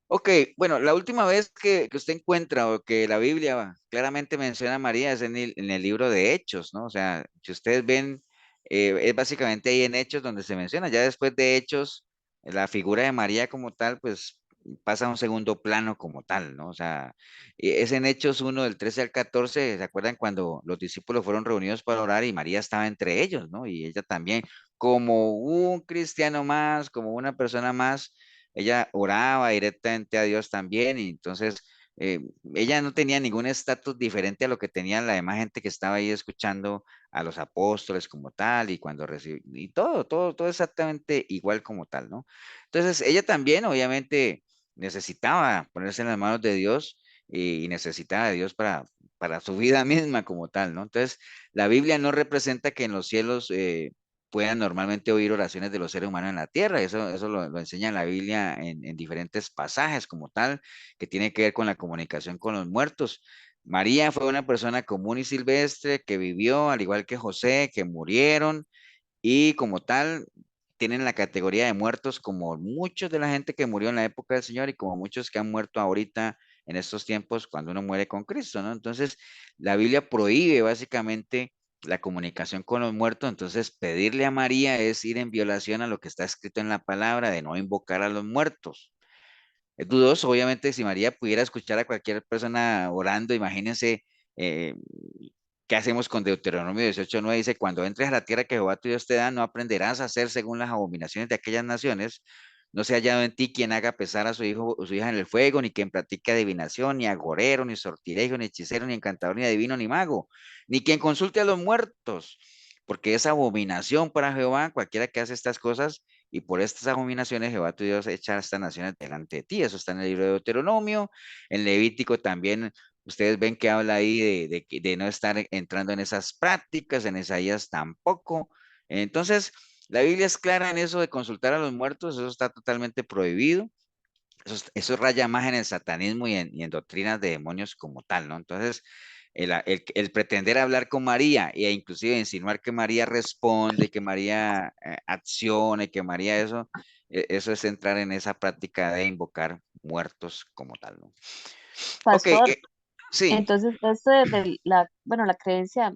Ok, bueno, la última vez que usted encuentra o que la Biblia claramente menciona a María es en el libro de Hechos, ¿no? O sea, si ustedes ven, es básicamente ahí en Hechos donde se menciona. Ya después de Hechos, la figura de María como tal, pues pasa a un segundo plano como tal, ¿no? O sea, es en Hechos 1 del 13 al 14, ¿se acuerdan cuando los discípulos fueron reunidos para orar y María estaba entre ellos, ¿no? Y ella también, como un cristiano más, como una persona más, ella oraba directamente a Dios también y entonces eh, ella no tenía ningún estatus diferente a lo que tenía la demás gente que estaba ahí escuchando a los apóstoles como tal y cuando recibió, y todo exactamente igual como tal, ¿no? Entonces ella también obviamente necesitaba ponerse en las manos de Dios y necesitaba de Dios para su vida misma como tal, ¿no? Entonces, la Biblia no representa que en los cielos puedan normalmente oír oraciones de los seres humanos en la tierra. Eso lo enseña la Biblia en diferentes pasajes como tal, que tiene que ver con la comunicación con los muertos. María fue una persona común y silvestre que vivió, al igual que José, que murieron y como tal tienen la categoría de muertos como muchos de la gente que murió en la época del Señor y como muchos que han muerto ahorita en estos tiempos cuando uno muere con Cristo, ¿no? Entonces, la Biblia prohíbe básicamente la comunicación con los muertos, entonces pedirle a María es ir en violación a lo que está escrito en la palabra de no invocar a los muertos. Es dudoso, obviamente, si María pudiera escuchar a cualquier persona orando, imagínense eh, qué hacemos con Deuteronomio 18:9, dice, cuando entres a la tierra que Jehová tu Dios te da, no aprenderás a hacer según las abominaciones de aquellas naciones, no se ha hallado en ti quien haga pesar a su hijo o su hija en el fuego, ni quien practique adivinación, ni agorero, ni sortilegio, ni hechicero, ni encantador, ni adivino, ni mago, ni quien consulte a los muertos, porque es abominación para Jehová cualquiera que hace estas cosas, y por estas abominaciones Jehová tu Dios echa a estas naciones delante de ti. Eso está en el libro de Deuteronomio. En Levítico también ustedes ven que habla ahí de no estar entrando en esas prácticas, en Isaías tampoco. Entonces, la Biblia es clara en eso de consultar a los muertos, eso está totalmente prohibido. Eso raya más en el satanismo y en doctrinas de demonios como tal, ¿no? Entonces, el pretender hablar con María e inclusive insinuar que María responde, que María acciona y que María eso es entrar en esa práctica de invocar muertos como tal, ¿no? Ok, Pastor, sí. entonces esto de la, bueno, la creencia,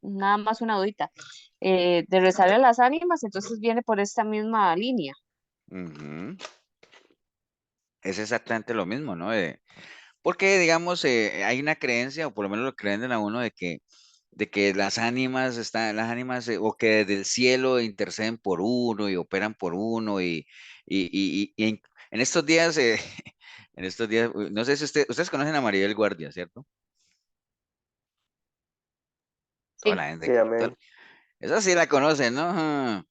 nada más una dudita, de rezarle a las ánimas, entonces viene por esta misma línea. Ujú. Es exactamente lo mismo, ¿no? Porque, digamos, hay una creencia, o por lo menos lo creen a uno, de que las ánimas, o que desde el cielo interceden por uno y operan por uno, y en estos días, no sé si ustedes conocen a Maribel Guardia, ¿cierto? Toda Sí. la gente Sí, amén. esa sí la conocen, ¿no?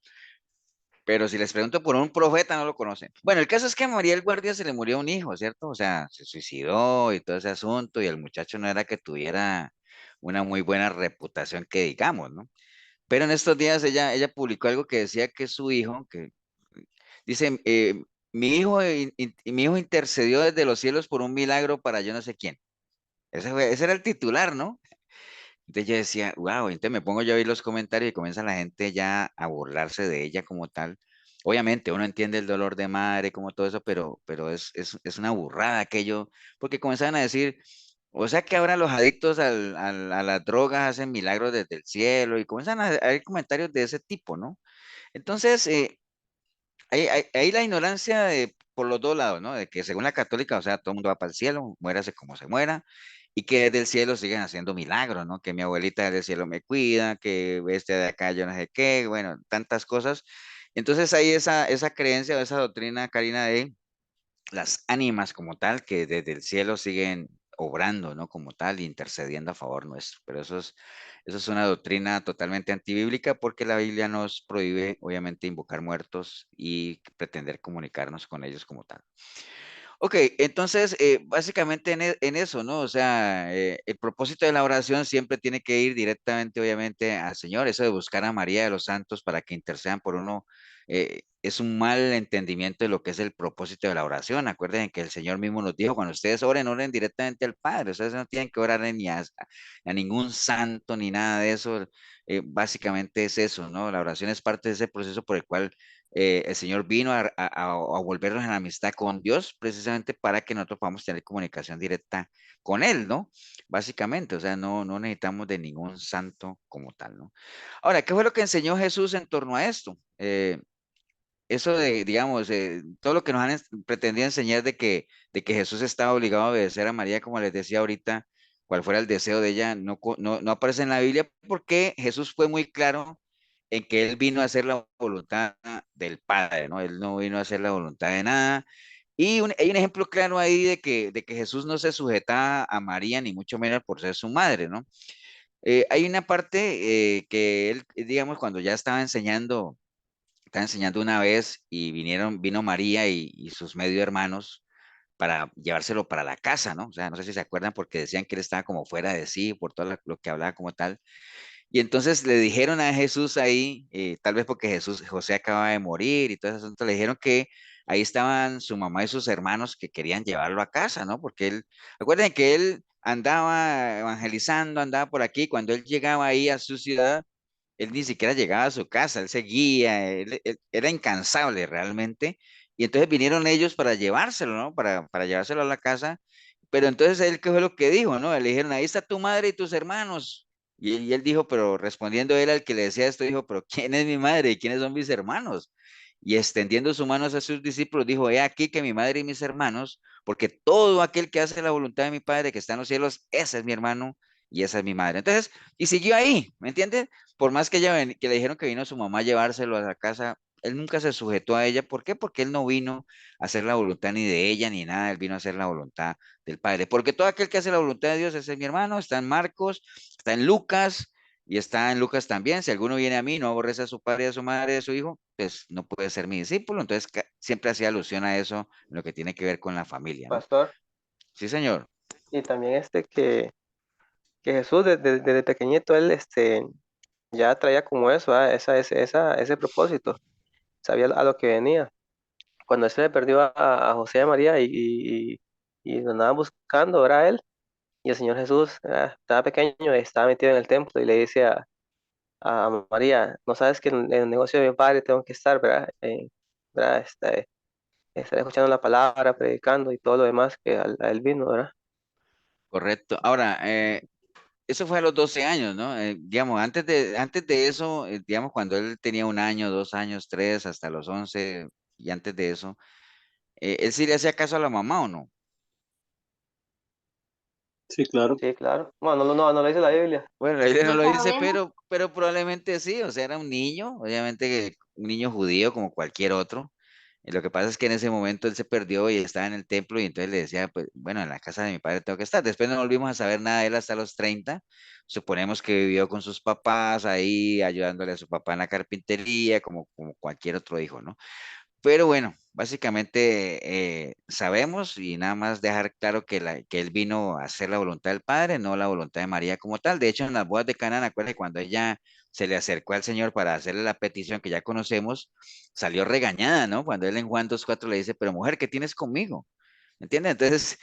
Pero si les pregunto por un profeta, no lo conocen. Bueno, el caso es que a María el Guardia se le murió un hijo, ¿cierto? O sea, se suicidó y todo ese asunto, y el muchacho no era que tuviera una muy buena reputación que digamos, ¿no? Pero en estos días ella publicó algo que decía que su hijo, que dice, mi hijo intercedió desde los cielos por un milagro para yo no sé quién. Ese era el titular, ¿no? Entonces yo decía, wow, entonces me pongo yo a ver los comentarios y comienza la gente ya a burlarse de ella como tal. Obviamente uno entiende el dolor de madre, como todo eso, pero es una burrada aquello, porque comenzaban a decir, o sea que ahora los adictos a las drogas hacen milagros desde el cielo y comienzan a haber comentarios de ese tipo, ¿no? Entonces, ahí la ignorancia por los dos lados, ¿no? De que según la católica, o sea, todo el mundo va para el cielo, muérase como se muera, y que desde el cielo siguen haciendo milagros, ¿no? Que mi abuelita desde el cielo me cuida, que este de acá yo no sé qué, bueno, tantas cosas. Entonces hay esa creencia o esa doctrina, Karina, de las ánimas como tal, que desde el cielo siguen obrando, ¿no? Como tal, intercediendo a favor nuestro. Pero eso es una doctrina totalmente antibíblica porque la Biblia nos prohíbe, obviamente, invocar muertos y pretender comunicarnos con ellos como tal. Ok, entonces, básicamente en eso, ¿no? O sea, el propósito de la oración siempre tiene que ir directamente, obviamente, al Señor. Eso de buscar a María de los Santos para que intercedan por uno, es un mal entendimiento de lo que es el propósito de la oración. Acuérdense que el Señor mismo nos dijo, cuando ustedes oren, oren directamente al Padre. O sea, no tienen que orar ni a ningún santo ni nada de eso. Básicamente es eso, ¿no? La oración es parte de ese proceso por el cual el Señor vino a volvernos en amistad con Dios precisamente para que nosotros podamos tener comunicación directa con Él, ¿no? Básicamente, o sea, no necesitamos de ningún santo como tal, ¿no? Ahora, ¿qué fue lo que enseñó Jesús en torno a esto? Eso de, digamos, todo lo que nos han pretendido enseñar de que Jesús estaba obligado a obedecer a María, como les decía ahorita, cuál fuera el deseo de ella, no aparece en la Biblia porque Jesús fue muy claro en que él vino a hacer la voluntad del Padre, ¿no? Él no vino a hacer la voluntad de nada. Y hay un ejemplo claro ahí de que Jesús no se sujetaba a María, ni mucho menos por ser su madre, ¿no? Hay una parte que él, digamos, cuando ya estaba enseñando una vez y vino María y sus medio hermanos para llevárselo para la casa, ¿no? O sea, no sé si se acuerdan porque decían que él estaba como fuera de sí por todo lo que hablaba como tal. Y entonces le dijeron a Jesús ahí, tal vez porque José acaba de morir y todo ese asunto, le dijeron que ahí estaban su mamá y sus hermanos que querían llevarlo a casa, ¿no? Porque él, recuerden que él andaba evangelizando, andaba por aquí, cuando él llegaba ahí a su ciudad, él ni siquiera llegaba a su casa, él seguía, él era incansable realmente. Y entonces vinieron ellos para llevárselo, ¿no? Para llevárselo a la casa. Pero entonces él, ¿qué fue lo que dijo, no? Le dijeron, ahí está tu madre y tus hermanos. Y él dijo, pero respondiendo él al que le decía esto, dijo, pero ¿quién es mi madre y quiénes son mis hermanos? Y extendiendo sus manos a sus discípulos, dijo, he aquí que mi madre y mis hermanos, porque todo aquel que hace la voluntad de mi Padre que está en los cielos, ese es mi hermano y esa es mi madre. Entonces, y siguió ahí, ¿me entiendes? Por más que, que le dijeron que vino su mamá a llevárselo a la casa, él nunca se sujetó a ella. ¿Por qué? Porque él no vino a hacer la voluntad ni de ella ni nada, él vino a hacer la voluntad del Padre. Porque todo aquel que hace la voluntad de Dios, ese es mi hermano, está en Marcos, está en Lucas y está en Lucas también. Si alguno viene a mí, no aborrece a su padre, a su madre, a su hijo, pues no puede ser mi discípulo. Entonces siempre hacía alusión a eso, en lo que tiene que ver con la familia, ¿no? Pastor. Sí, señor. Y también que Jesús desde pequeñito, él ya traía como eso, ese propósito, sabía a lo que venía. Cuando él se le perdió a José y a María y lo andaban buscando, era él, y el Señor Jesús estaba pequeño y estaba metido en el templo y le dice a María, no sabes que en el negocio de mi padre tengo que estar, ¿verdad? ¿Verdad? Estar escuchando la palabra, predicando y todo lo demás que a él vino, ¿verdad? Correcto. Ahora, eso fue a los 12 años, ¿no? Digamos, antes de eso, digamos, cuando él tenía 1 año, 2 años, tres, hasta los 11, y antes de eso, ¿él sí le hacía caso a la mamá o no? Sí, claro. Sí, claro. Bueno, no lo dice la Biblia. Bueno, la Biblia no No lo dice, sabemos. pero probablemente sí, o sea, era un niño, obviamente que un niño judío como cualquier otro. Y lo que pasa es que en ese momento él se perdió y estaba en el templo y entonces le decía, pues, bueno, en la casa de mi padre tengo que estar. Después no volvimos a saber nada de él hasta los 30. Suponemos que vivió con sus papás ahí, ayudándole a su papá en la carpintería, como cualquier otro hijo, ¿no? Pero bueno, básicamente sabemos y nada más dejar claro que él vino a hacer la voluntad del Padre, no la voluntad de María como tal. De hecho, en las bodas de Canaán, acuérdate, cuando ella se le acercó al Señor para hacerle la petición que ya conocemos, salió regañada, ¿no? Cuando él en Juan 2:4 le dice, pero mujer, ¿qué tienes conmigo? ¿Me entiendes? Entonces,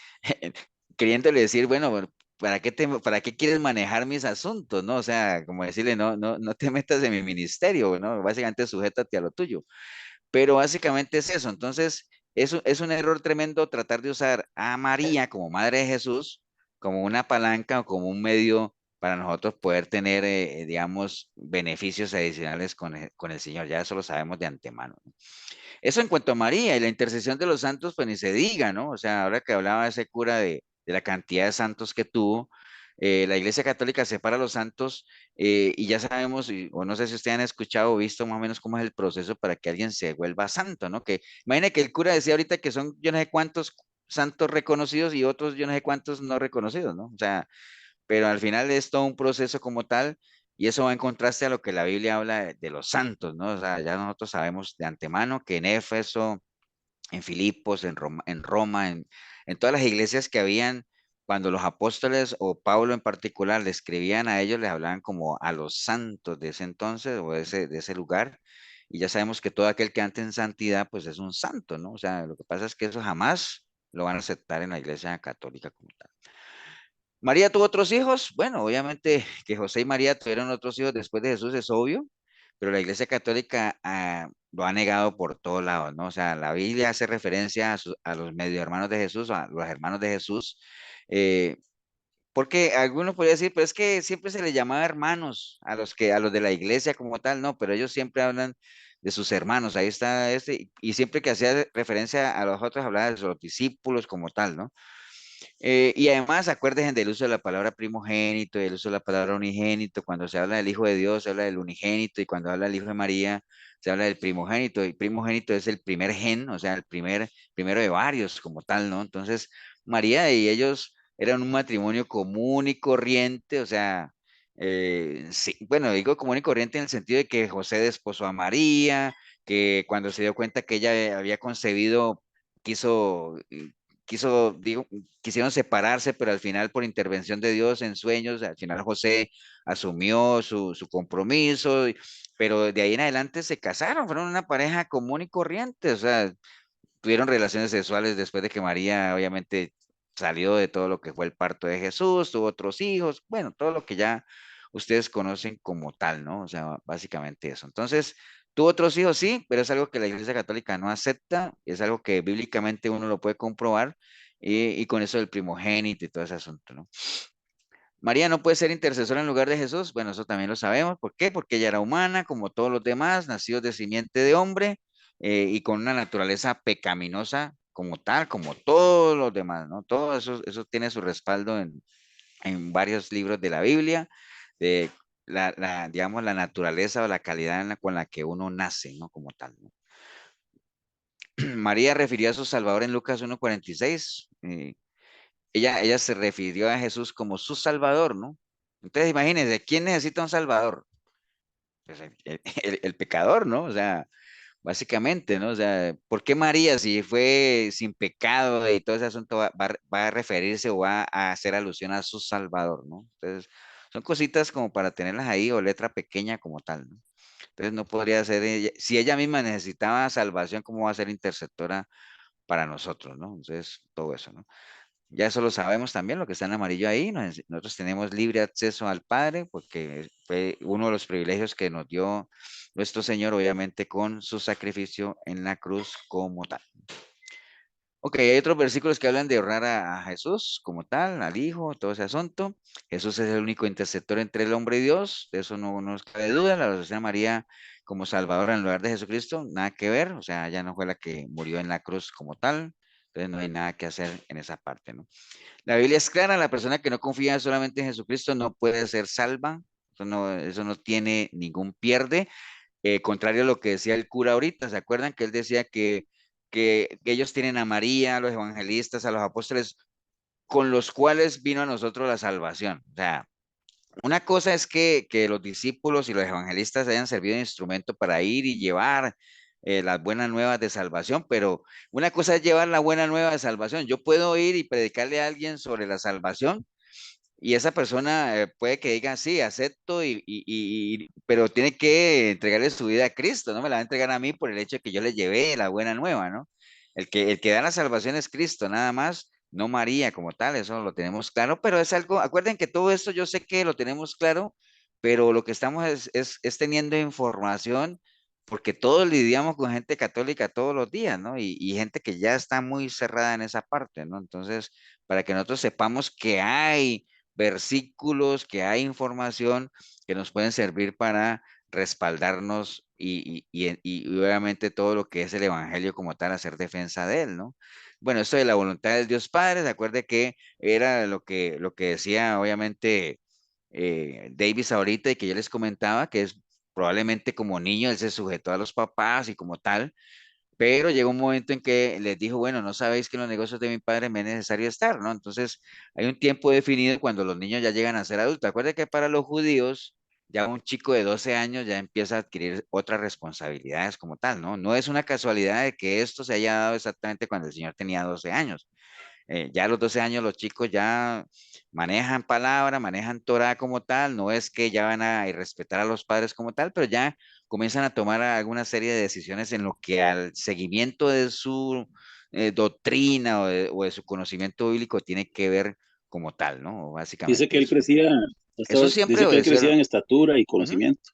queriéndole decir, bueno, para qué quieres manejar mis asuntos, ¿no? O sea, como decirle, no te metas en mi ministerio, ¿no? Básicamente, sujétate a lo tuyo. Pero básicamente es eso. Entonces, es un error tremendo tratar de usar a María como madre de Jesús, como una palanca o como un medio para nosotros poder tener, digamos, beneficios adicionales con el Señor. Ya eso lo sabemos de antemano, ¿no? Eso en cuanto a María y la intercesión de los santos, pues ni se diga, ¿no? O sea, ahora que hablaba ese cura de la cantidad de santos que tuvo, la Iglesia Católica separa a los santos y ya sabemos, o no sé si ustedes han escuchado o visto más o menos cómo es el proceso para que alguien se vuelva santo, ¿no? Que imagine que el cura decía ahorita que son yo no sé cuántos santos reconocidos y otros yo no sé cuántos no reconocidos, ¿no? O sea, pero al final es todo un proceso como tal y eso va en contraste a lo que la Biblia habla de los santos, ¿no? O sea, ya nosotros sabemos de antemano que en Éfeso, en Filipos, en Roma, en todas las iglesias que habían, cuando los apóstoles o Pablo en particular le escribían a ellos, les hablaban como a los santos de ese entonces o de ese lugar. Y ya sabemos que todo aquel que ande en santidad, pues es un santo, ¿no? O sea, lo que pasa es que eso jamás lo van a aceptar en la iglesia católica como tal. María tuvo otros hijos. Bueno, obviamente que José y María tuvieron otros hijos después de Jesús, es obvio, pero la Iglesia Católica lo ha negado por todos lados, ¿no? O sea, la Biblia hace referencia a los medio hermanos de Jesús, a los hermanos de Jesús, eh, porque algunos podrían decir, pero es que siempre se les llamaba hermanos a los de la iglesia como tal, no, pero ellos siempre hablan de sus hermanos, ahí está y siempre que hacía referencia a los otros hablaba de los discípulos como tal, ¿no? Y además, acuérdense del uso de la palabra primogénito y del uso de la palabra unigénito. Cuando se habla del Hijo de Dios, se habla del unigénito, y cuando habla del Hijo de María, se habla del primogénito. Y primogénito es el primer gen, o sea, primero de varios como tal, ¿no? Entonces, María y ellos eran un matrimonio común y corriente, o sea, sí, bueno, digo común y corriente en el sentido de que José desposó a María, que cuando se dio cuenta que ella había concebido, quiso quisieron separarse, pero al final por intervención de Dios en sueños, al final José asumió su compromiso, pero de ahí en adelante se casaron, fueron una pareja común y corriente, o sea, tuvieron relaciones sexuales después de que María obviamente salió de todo lo que fue el parto de Jesús, tuvo otros hijos, bueno, todo lo que ya ustedes conocen como tal, ¿no? O sea, básicamente eso. Entonces, tuvo otros hijos, sí, pero es algo que la Iglesia Católica no acepta, es algo que bíblicamente uno lo puede comprobar, y con eso del primogénito y todo ese asunto, ¿no? María no puede ser intercesora en lugar de Jesús. Bueno, eso también lo sabemos. ¿Por qué? Porque ella era humana, como todos los demás, nacidos de simiente de hombre, y con una naturaleza pecaminosa como tal, como todos los demás, ¿no? Todo eso tiene su respaldo en varios libros de la Biblia, de digamos, la naturaleza o la calidad con la que uno nace, ¿no? Como tal, ¿no? María refirió a su Salvador en Lucas 1:46. Ella se refirió a Jesús como su Salvador, ¿no? Entonces, imagínense, ¿quién necesita un Salvador? Pues el pecador, ¿no? O sea, básicamente, ¿no? O sea, ¿por qué María, si fue sin pecado y todo ese asunto, va a referirse o va a hacer alusión a su Salvador, ¿no? Entonces, son cositas como para tenerlas ahí, o letra pequeña como tal, ¿no? Entonces, no podría ser si ella misma necesitaba salvación, ¿cómo va a ser intercesora para nosotros, ¿no? Entonces, todo eso, ¿no? Ya eso lo sabemos también, lo que está en amarillo ahí. Nosotros tenemos libre acceso al Padre porque fue uno de los privilegios que nos dio nuestro Señor, obviamente con su sacrificio en la cruz como tal. Ok, hay otros versículos que hablan de honrar a Jesús como tal, al Hijo, todo ese asunto. Jesús es el único intercesor entre el hombre y Dios, de eso no nos cabe duda. La asociación a María como Salvadora en lugar de Jesucristo, nada que ver, o sea, ella no fue la que murió en la cruz como tal, entonces no hay nada que hacer en esa parte, ¿no? La Biblia es clara, la persona que no confía solamente en Jesucristo no puede ser salva, eso no tiene ningún pierde, contrario a lo que decía el cura ahorita. ¿Se acuerdan que él decía que ellos tienen a María, a los evangelistas, a los apóstoles, con los cuales vino a nosotros la salvación? O sea, una cosa es que los discípulos y los evangelistas hayan servido de instrumento para ir y llevar las buenas nuevas de salvación, pero una cosa es llevar la buena nueva de salvación. Yo puedo ir y predicarle a alguien sobre la salvación, y esa persona puede que diga, sí, acepto, pero tiene que entregarle su vida a Cristo, no me la va a entregar a mí por el hecho de que yo le llevé la buena nueva, ¿no? El que da la salvación es Cristo, nada más, no María como tal, eso lo tenemos claro, pero es algo, acuerden que todo esto yo sé que lo tenemos claro, pero lo que estamos es teniendo información, porque todos lidiamos con gente católica todos los días, ¿no? Y gente que ya está muy cerrada en esa parte, ¿no? Entonces, para que nosotros sepamos que hay versículos, que hay información que nos pueden servir para respaldarnos, y obviamente todo lo que es el Evangelio como tal, hacer defensa de él, ¿no? Bueno, esto de la voluntad del Dios Padre, se acuerde que era lo que decía obviamente Davis ahorita, y que yo les comentaba, que es probablemente como niño él se sujetó a los papás y como tal, pero llegó un momento en que les dijo, bueno, no sabéis que en los negocios de mi padre me es necesario estar, ¿no? Entonces, hay un tiempo definido cuando los niños ya llegan a ser adultos. Acuérdense que para los judíos, ya un chico de 12 años ya empieza a adquirir otras responsabilidades como tal, ¿no? No es una casualidad de que esto se haya dado exactamente cuando el Señor tenía 12 años. Ya a los 12 años los chicos ya manejan palabra, manejan Torah como tal, no es que ya van a irrespetar a los padres como tal, pero ya comienzan a tomar alguna serie de decisiones en lo que al seguimiento de su doctrina o de su conocimiento bíblico tiene que ver como tal, ¿no? Dice que Básicamente él eso. crecía, Eso siempre dice que él obedeció. crecía en estatura y Ujú. conocimiento.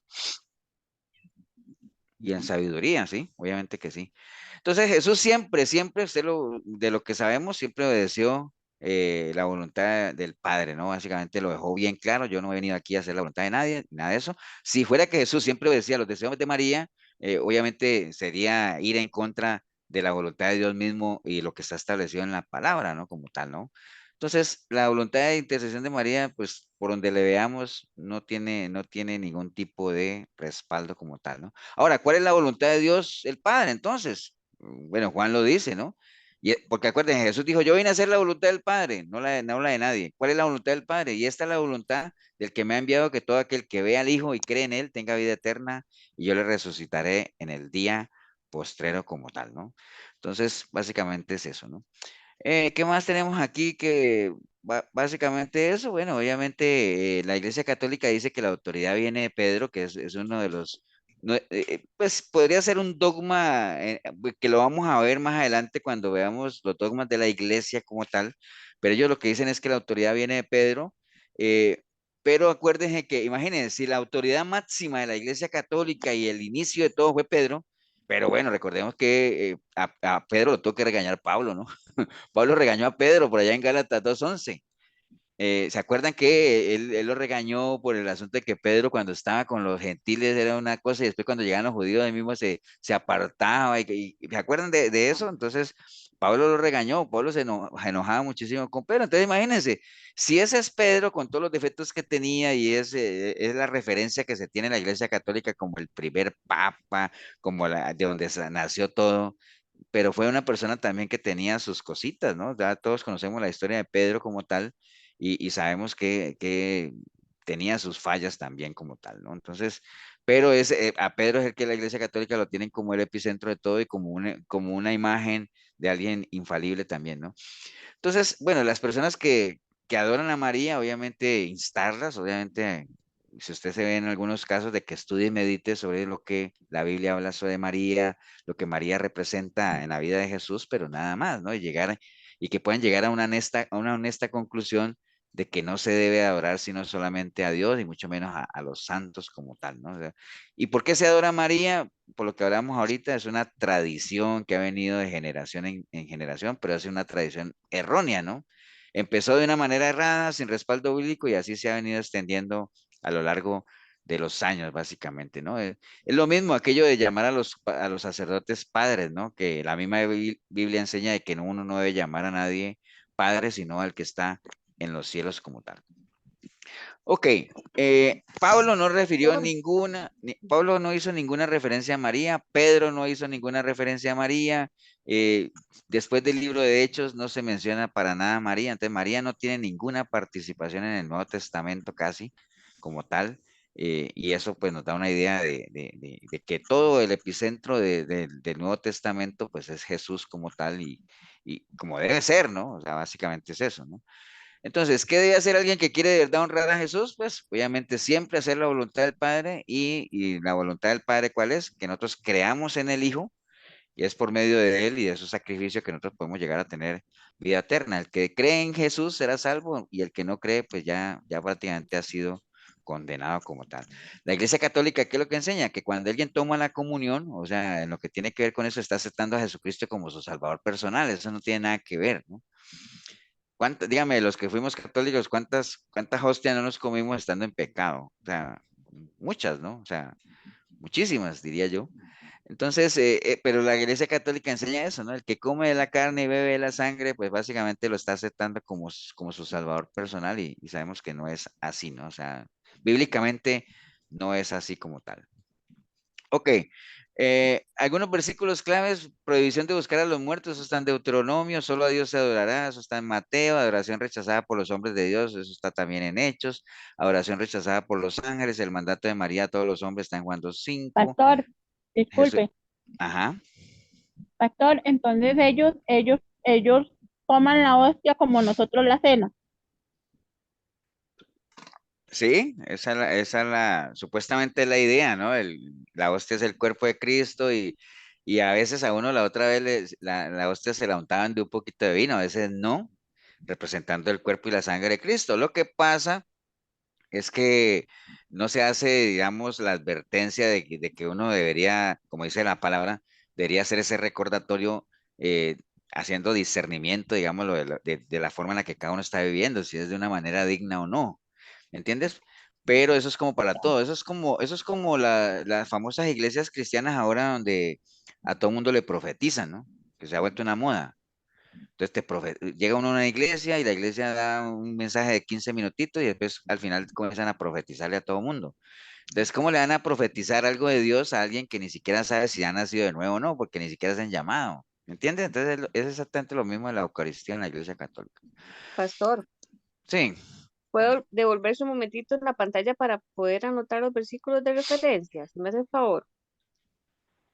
Y en sabiduría, sí, obviamente que sí. Entonces Jesús siempre, siempre, de lo que sabemos, siempre obedeció la voluntad del Padre, ¿no? Básicamente lo dejó bien claro, yo no he venido aquí a hacer la voluntad de nadie, nada de eso. Si fuera que Jesús siempre obedecía los deseos de María, obviamente sería ir en contra de la voluntad de Dios mismo y lo que está establecido en la palabra, ¿no? Como tal, ¿no? Entonces, la voluntad de intercesión de María, pues por donde le veamos, no tiene ningún tipo de respaldo como tal, ¿no? Ahora, ¿cuál es la voluntad de Dios el Padre entonces? Bueno, Juan lo dice, ¿no? Porque acuérdense, Jesús dijo, yo vine a hacer la voluntad del Padre, no la de nadie. ¿Cuál es la voluntad del Padre? Y esta es la voluntad del que me ha enviado, que todo aquel que vea al Hijo y cree en Él tenga vida eterna, y yo le resucitaré en el día postrero como tal, ¿no? Entonces, básicamente es eso, ¿no? ¿Qué más tenemos aquí? Que básicamente eso, bueno, obviamente la Iglesia Católica dice que la autoridad viene de Pedro, que es uno de los, pues podría ser un dogma que lo vamos a ver más adelante cuando veamos los dogmas de la Iglesia como tal, pero ellos lo que dicen es que la autoridad viene de Pedro, eh, pero acuérdense que, imagínense, si la autoridad máxima de la Iglesia Católica y el inicio de todo fue Pedro, pero bueno, recordemos que a Pedro lo tuvo que regañar Pablo, ¿no? Pablo regañó a Pedro por allá en Gálatas 2:11. ¿Se acuerdan que él lo regañó por el asunto de que Pedro cuando estaba con los gentiles era una cosa y después cuando llegaban los judíos él mismo se apartaba? ¿Se acuerdan de eso? Entonces Pablo lo regañó, Pablo se enojaba muchísimo con Pedro. Entonces imagínense, si ese es Pedro con todos los defectos que tenía y es la referencia que se tiene en la Iglesia Católica como el primer papa, como de donde nació todo, pero fue una persona también que tenía sus cositas, ¿no? Ya todos conocemos la historia de Pedro como tal y sabemos que tenía sus fallas también como tal, ¿no? Entonces, pero a Pedro es el que la Iglesia Católica lo tienen como el epicentro de todo y como una imagen de alguien infalible también, ¿no? Entonces, bueno, las personas que adoran a María, obviamente instarlas, obviamente, si usted se ve en algunos casos de que estudie y medite sobre lo que la Biblia habla sobre María, lo que María representa en la vida de Jesús, pero nada más, ¿no? Y que puedan llegar a una honesta conclusión de que no se debe adorar sino solamente a Dios y mucho menos a los santos como tal, ¿no? O sea, ¿y por qué se adora a María? Por lo que hablamos ahorita, es una tradición que ha venido de generación en generación, pero es una tradición errónea, ¿no? Empezó de una manera errada, sin respaldo bíblico, y así se ha venido extendiendo a lo largo de los años, básicamente, ¿no? Es lo mismo aquello de llamar a los sacerdotes padres, ¿no? Que la misma Biblia enseña de que uno no debe llamar a nadie padre, sino al que está en los cielos como tal. Ok, Pablo no refirió Pablo no hizo ninguna referencia a María, Pedro no hizo ninguna referencia a María, después del libro de Hechos no se menciona para nada a María, entonces María no tiene ninguna participación en el Nuevo Testamento casi como tal, y eso pues nos da una idea de que todo el epicentro del Nuevo Testamento pues es Jesús como tal y como debe ser, ¿no? O sea, básicamente es eso, ¿no? Entonces, ¿qué debe hacer alguien que quiere de verdad honrar a Jesús? Pues obviamente siempre hacer la voluntad del Padre y la voluntad del Padre, ¿cuál es? Que nosotros creamos en el Hijo y es por medio de Él y de su sacrificio que nosotros podemos llegar a tener vida eterna. El que cree en Jesús será salvo y el que no cree, pues ya prácticamente ha sido condenado como tal. La Iglesia Católica, ¿qué es lo que enseña? Que cuando alguien toma la comunión, o sea, en lo que tiene que ver con eso, está aceptando a Jesucristo como su Salvador personal. Eso no tiene nada que ver, ¿no? Dígame, los que fuimos católicos, ¿cuántas hostias no nos comimos estando en pecado? O sea, muchas, ¿no? O sea, muchísimas, diría yo. Entonces, pero la Iglesia Católica enseña eso, ¿no? El que come de la carne y bebe de la sangre, pues básicamente lo está aceptando como su salvador personal y sabemos que no es así, ¿no? O sea, bíblicamente no es así como tal. Ok, algunos versículos claves, prohibición de buscar a los muertos, eso está en Deuteronomio, solo a Dios se adorará, eso está en Mateo, adoración rechazada por los hombres de Dios, eso está también en Hechos, adoración rechazada por los ángeles, el mandato de María a todos los hombres está en Juan 2:5, Pastor, Jesús, disculpe, ajá, pastor, entonces ellos toman la hostia como nosotros la cena. sí, supuestamente es la idea, ¿no? La hostia es el cuerpo de Cristo y a veces a uno la otra vez la hostia se la untaban de un poquito de vino, a veces no, representando el cuerpo y la sangre de Cristo. Lo que pasa es que no se hace, digamos, la advertencia de que uno debería, como dice la palabra, debería hacer ese recordatorio eh, haciendo discernimiento, digámoslo, de la forma en la que cada uno está viviendo, si es de una manera digna o no. ¿Me entiendes? Pero eso es como para todo, eso es como las famosas iglesias cristianas ahora donde a todo mundo le profetizan, ¿no? Que se ha vuelto una moda. Entonces llega uno a una iglesia y la iglesia da un mensaje de 15 minutitos y después al final comienzan a profetizarle a todo mundo. Entonces, ¿cómo le van a profetizar algo de Dios a alguien que ni siquiera sabe si ha nacido de nuevo o no? Porque ni siquiera se han llamado. ¿Me entiendes? Entonces es exactamente lo mismo en la Eucaristía en la Iglesia Católica. Pastor, Sí. ¿puedo devolverse un momentito en la pantalla para poder anotar los versículos de referencia? Si me hace el favor.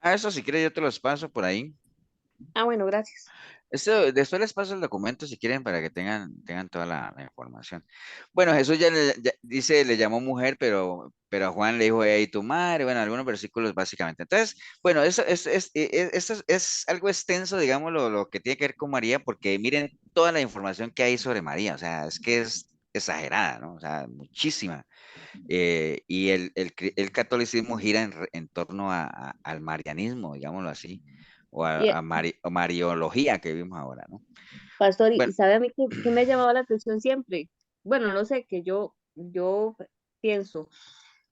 A eso si quieres yo te los paso por ahí. Ah, bueno, gracias. Esto, después les paso el documento si quieren para que tengan toda la información. Bueno, Jesús dice, le llamó mujer, pero a Juan le dijo, hey, tu madre, bueno, algunos versículos básicamente. Entonces, bueno, eso es algo extenso, digamos, lo que tiene que ver con María, porque miren toda la información que hay sobre María, o sea, es que es exagerada, ¿no? O sea, muchísima. Y el catolicismo gira en torno al marianismo, digámoslo así, o Y, a mariología que vimos ahora, ¿no? pastor, y Bueno, sabe a mí que me ha llamado la atención siempre. Bueno, no sé, que yo pienso,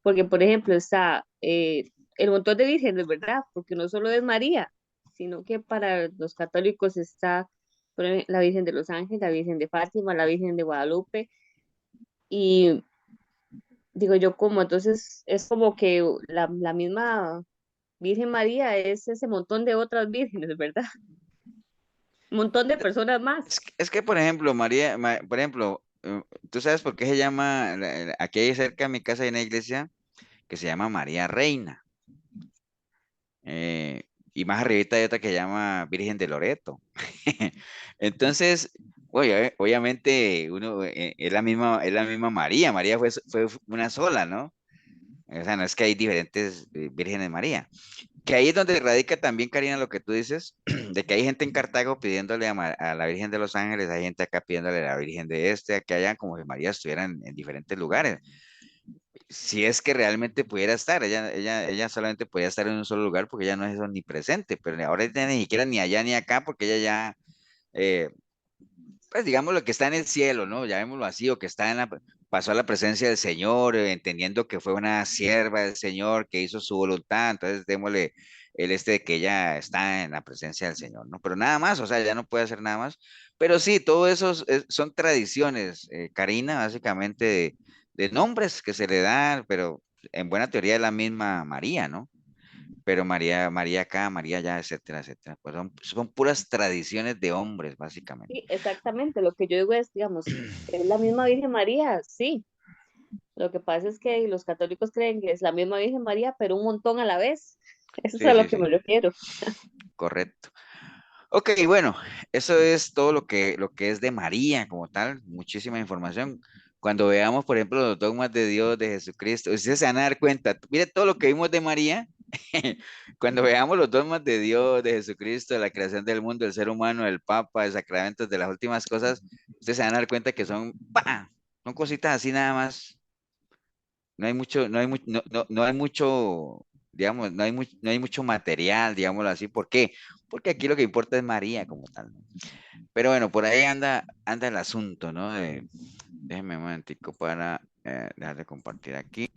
porque por ejemplo está el montón de vírgenes, ¿verdad? Porque no solo es María, sino que para los católicos está la Virgen de los Ángeles, la Virgen de Fátima, la Virgen de Guadalupe, y digo yo, como entonces es como que la misma Virgen María es ese montón de otras vírgenes, ¿verdad? Un montón de personas más. es que, por ejemplo, María, por ejemplo, ¿tú sabes por qué se llama, aquí cerca de mi casa hay una iglesia que se llama María Reina? Y más arribita hay otra que se llama Virgen de Loreto. Entonces, oye, obviamente es la misma María, María fue una sola, ¿no? O sea, no es que hay diferentes vírgenes María. Que ahí es donde radica también, Karina, lo que tú dices, de que hay gente en Cartago pidiéndole a la Virgen de los Ángeles, hay gente acá pidiéndole a la Virgen de a que hayan como si María estuviera en diferentes lugares. Si es que realmente pudiera estar, ella solamente podía estar en un solo lugar porque ella no es omnipresente, pero ahora ya ni siquiera ni allá ni acá porque ella ya, eh, pues digamos lo que está en el cielo, ¿no? Llamémoslo así, o que está pasó a la presencia del Señor, entendiendo que fue una sierva del Señor que hizo su voluntad, entonces démosle de que ella está en la presencia del Señor, ¿no? Pero nada más, o sea, ya no puede hacer nada más. Pero sí, todo eso son tradiciones, Karina, básicamente de nombres que se le dan, pero en buena teoría es la misma María, ¿no? Pero María, María acá, María allá, etcétera, etcétera. Pues son puras tradiciones de hombres, básicamente. Sí, exactamente. Lo que yo digo es, digamos, es la misma Virgen María, sí. Lo que pasa es que los católicos creen que es la misma Virgen María, pero un montón a la vez. Eso es Sí, a lo sí, que sí, me refiero. correcto. Ok, bueno, eso es todo lo que es de María como tal, muchísima información. Cuando veamos, por ejemplo, los dogmas de Dios, de Jesucristo, ustedes se van a dar cuenta, mire todo lo que vimos de María, cuando veamos los dogmas de Dios, de Jesucristo, de la creación del mundo, del ser humano, del Papa, de sacramentos, de las últimas cosas, ustedes se van a dar cuenta que son cositas así nada más. No hay mucho, digamos, no hay mucho material, digámoslo así. ¿Por qué? Porque aquí lo que importa es María como tal, ¿no? Pero bueno, por ahí anda el asunto, ¿no? Déjenme un momentico para dejar de compartir aquí.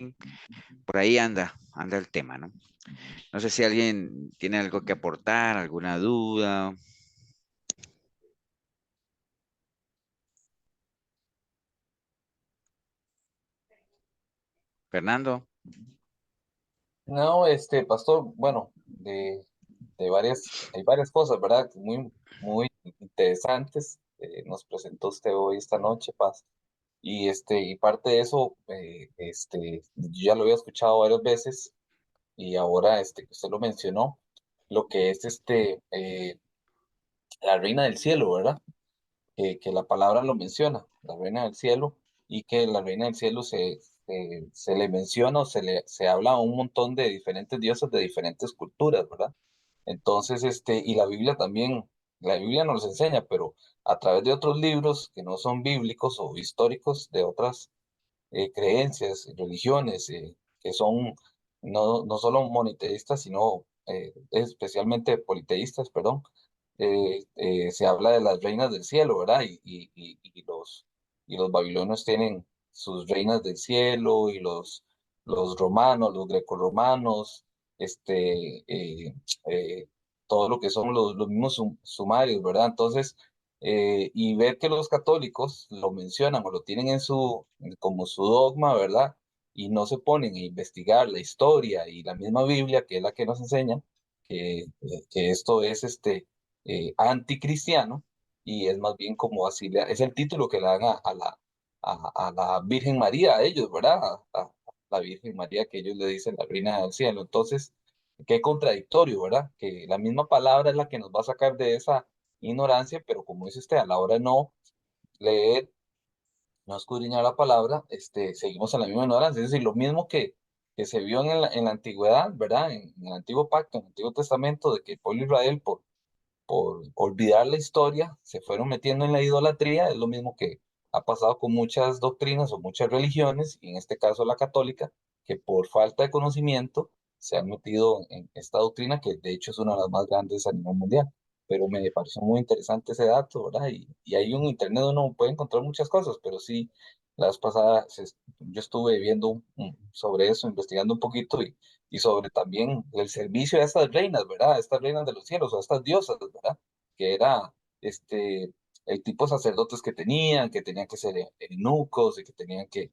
Por ahí anda el tema, ¿no? No sé si alguien tiene algo que aportar, alguna duda. Fernando. No, pastor, bueno, hay varias cosas, ¿verdad? Muy, muy interesantes. Nos presentó usted hoy esta noche, Paz. Y parte de eso, yo ya lo había escuchado varias veces y ahora, que usted lo mencionó, lo que es, la reina del cielo, ¿verdad? Que la palabra lo menciona, la reina del cielo, y que la reina del cielo se le menciona o se habla a un montón de diferentes dioses de diferentes culturas, ¿verdad? Entonces, y la Biblia nos enseña, pero a través de otros libros que no son bíblicos o históricos de otras creencias, religiones, que son no solo monoteístas, sino especialmente politeístas, perdón, se habla de las reinas del cielo, ¿verdad? Y los babilonios tienen sus reinas del cielo y los romanos, los grecorromanos, eh, todo lo que son los mismos sumarios, ¿verdad? Entonces, y ver que los católicos lo mencionan o lo tienen como su dogma, ¿verdad? Y no se ponen a investigar la historia y la misma Biblia, que es la que nos enseña que esto es anticristiano y es más bien como así, es el título que le dan a la Virgen María, a ellos, ¿verdad? A la Virgen María que ellos le dicen la Reina del Cielo. Entonces, qué contradictorio, ¿verdad? Que la misma palabra es la que nos va a sacar ignorancia, pero como dice usted, a la hora de no leer, no escudriñar la palabra, seguimos en la misma ignorancia. Es decir, lo mismo que se vio en la antigüedad, ¿verdad? En el antiguo pacto, en el Antiguo Testamento, de que el pueblo de Israel, por olvidar la historia, se fueron metiendo en la idolatría. Es lo mismo que ha pasado con muchas doctrinas o muchas religiones, y en este caso la católica, que por falta de conocimiento se han metido en esta doctrina, que de hecho es una de las más grandes a nivel mundial. Pero me pareció muy interesante ese dato, ¿verdad? Y ahí en internet uno puede encontrar muchas cosas, pero sí, la vez pasada yo estuve viendo sobre eso, investigando un poquito, y sobre también el servicio a estas reinas, ¿verdad? Estas reinas de los cielos, o a estas diosas, ¿verdad? Que era el tipo de sacerdotes que tenían que ser eunucos y que tenían que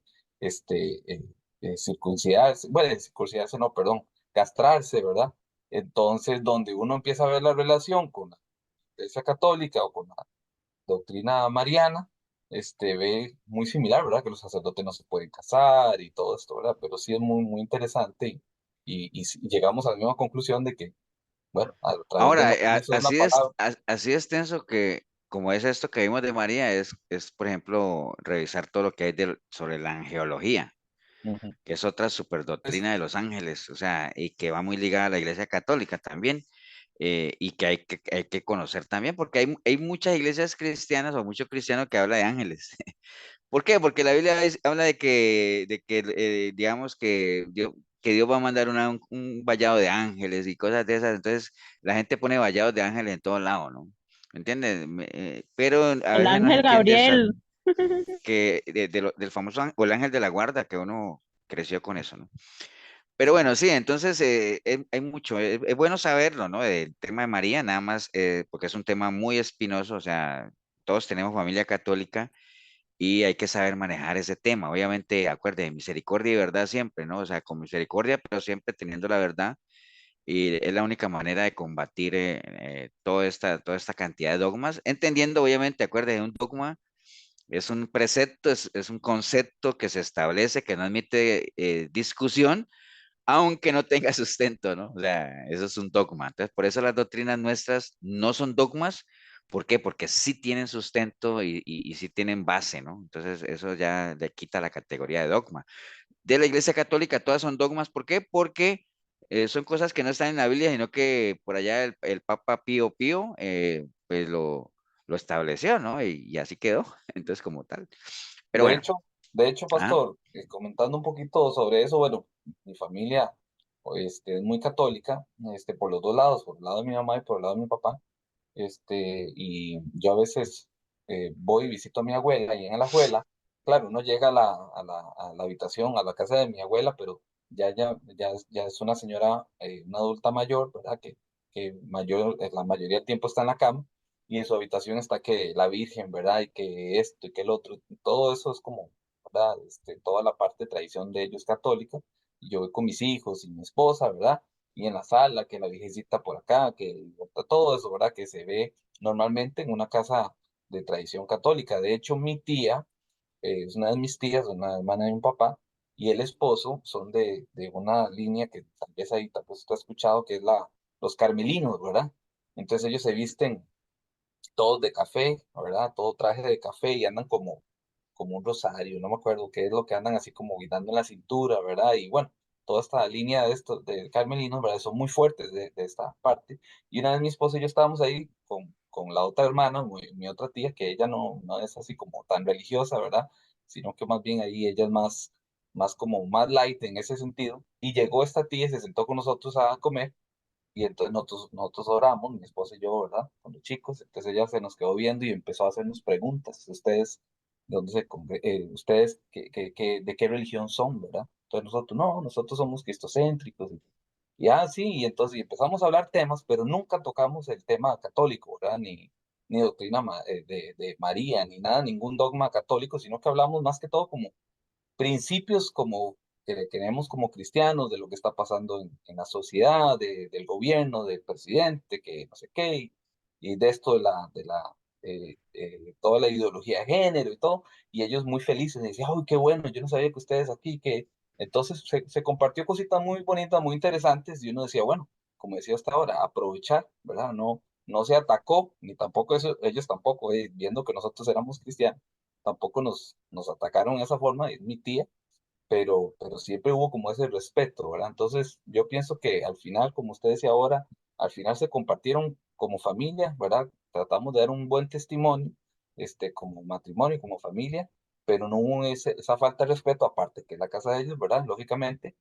circuncidarse, bueno, circuncidarse no, perdón, castrarse, ¿verdad? Entonces, donde uno empieza a ver la relación con la Iglesia Católica o con la doctrina mariana, ve muy similar, ¿verdad? Que los sacerdotes no se pueden casar y todo esto, ¿verdad? Pero sí es muy, muy interesante, y llegamos a la misma conclusión de que, bueno, a través de Ahora, lo que hizo la palabra. así es tenso que, como es esto que vimos de María, por ejemplo, revisar todo lo que hay sobre la angeología, Ujú. que es otra super doctrina de los ángeles, o sea, y que va muy ligada a la Iglesia Católica también, y que hay que conocer también, porque hay muchas iglesias cristianas o muchos cristianos que hablan de ángeles. ¿Por qué? Porque la Biblia habla de que digamos que Dios va a mandar un vallado de ángeles y cosas de esas. Entonces, la gente pone vallados de ángeles en todos lados, ¿no? ¿Me entiendes? Pero a El veces no se ángel entiende esta, Gabriel. del famoso o el ángel de la guarda, que uno creció con eso, ¿no? Pero bueno, sí, entonces hay mucho, es bueno saberlo, ¿no? El tema de María, nada más, porque es un tema muy espinoso, o sea, todos tenemos familia católica y hay que saber manejar ese tema. Obviamente, acuerde, misericordia y verdad siempre, ¿no? O sea, con misericordia, pero siempre teniendo la verdad. Y es la única manera de combatir toda esta cantidad de dogmas, entendiendo, obviamente, acuerde, un dogma es un precepto, es un concepto que se establece, que no admite discusión, aunque no tenga sustento, ¿no? O sea, eso es un dogma. Entonces, por eso las doctrinas nuestras no son dogmas. ¿Por qué? Porque sí tienen sustento y sí tienen base, ¿no? Entonces, eso ya le quita la categoría de dogma. De la Iglesia Católica, todas son dogmas. ¿Por qué? Porque son cosas que no están en la Biblia, sino que por allá el Papa Pío Pío, pues lo estableció, ¿no? Y así quedó. Entonces, como tal. Pero De bueno, hecho, de hecho, ah, pastor, comentando un poquito sobre eso, bueno, mi familia es muy católica, por los dos lados, por el lado de mi mamá y por el lado de mi papá. Y yo a veces voy y visito a mi abuela, y en la abuela, claro, uno llega a la habitación, a la casa de mi abuela, pero ya es una señora, una adulta mayor, ¿verdad? Que la mayoría del tiempo está en la cama, y en su habitación está que la Virgen, ¿verdad? Y que esto y que el otro, y todo eso es como, ¿verdad? Toda la parte de tradición de ellos católica, y yo voy con mis hijos y mi esposa, ¿verdad? Y en la sala, que la Virgencita por acá, que todo eso, ¿verdad? Que se ve normalmente en una casa de tradición católica. De hecho, mi tía, es una de mis tías, una hermana de mi papá, y el esposo son de una línea que tal vez tú has escuchado, que es los carmelinos, ¿verdad? Entonces ellos se visten todos de café, ¿verdad? Todo traje de café, y andan como un rosario, no me acuerdo qué es lo que andan así como guindando en la cintura, ¿verdad? Y bueno, toda esta línea de estos, de carmelinos, ¿verdad? Son muy fuertes de esta parte. Y una vez mi esposa y yo estábamos ahí con la otra hermana, mi otra tía, que ella no es así como tan religiosa, ¿verdad? Sino que más bien ahí ella es más como más light en ese sentido. Y llegó esta tía y se sentó con nosotros a comer, y entonces nosotros oramos, mi esposa y yo, ¿verdad? Con los chicos. Entonces ella se nos quedó viendo y empezó a hacernos preguntas. Ustedes, ¿de dónde ustedes, de qué religión son, ¿verdad? Entonces nosotros, no, nosotros somos cristocéntricos. Sí, y entonces empezamos a hablar temas, pero nunca tocamos el tema católico, ¿verdad? Ni doctrina de María, ni nada, ningún dogma católico, sino que hablamos más que todo como principios como que tenemos como cristianos, de lo que está pasando en la sociedad, del gobierno, del presidente, que no sé qué, y de esto toda la ideología de género y todo. Y ellos muy felices, y decían, ¡ay, qué bueno! Yo no sabía que ustedes aquí, que entonces se compartió cositas muy bonitas, muy interesantes, y uno decía, bueno, como decía hasta ahora, aprovechar, ¿verdad? no se atacó, ni tampoco ellos tampoco, viendo que nosotros éramos cristianos, tampoco nos atacaron de esa forma, es mi tía, pero siempre hubo como ese respeto, ¿verdad? Entonces, yo pienso que al final, como usted decía ahora, al final se compartieron como familia, ¿verdad? Tratamos de dar un buen testimonio, como matrimonio, como familia, pero no hubo esa falta de respeto, aparte que es la casa de ellos, ¿verdad? Lógicamente,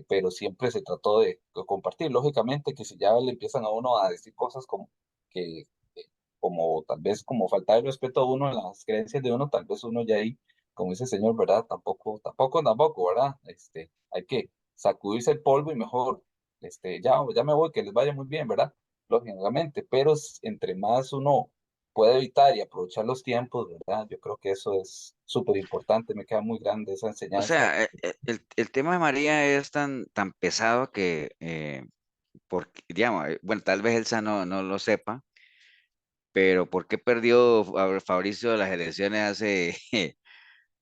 pero siempre se trató de compartir. Lógicamente que si ya le empiezan a uno a decir cosas como que, como tal vez como faltar el respeto a uno en las creencias de uno, tal vez uno ya ahí, como dice el señor, ¿verdad? Tampoco, ¿verdad? Hay que sacudirse el polvo y mejor, ya me voy, que les vaya muy bien, ¿verdad? Lógicamente, pero entre más uno puede evitar y aprovechar los tiempos, ¿verdad? Yo creo que eso es súper importante, me queda muy grande esa O enseñanza. sea, el tema de María es tan pesado que, porque, digamos, bueno, tal vez Elsa no lo sepa, pero ¿por qué perdió Fabricio las elecciones hace,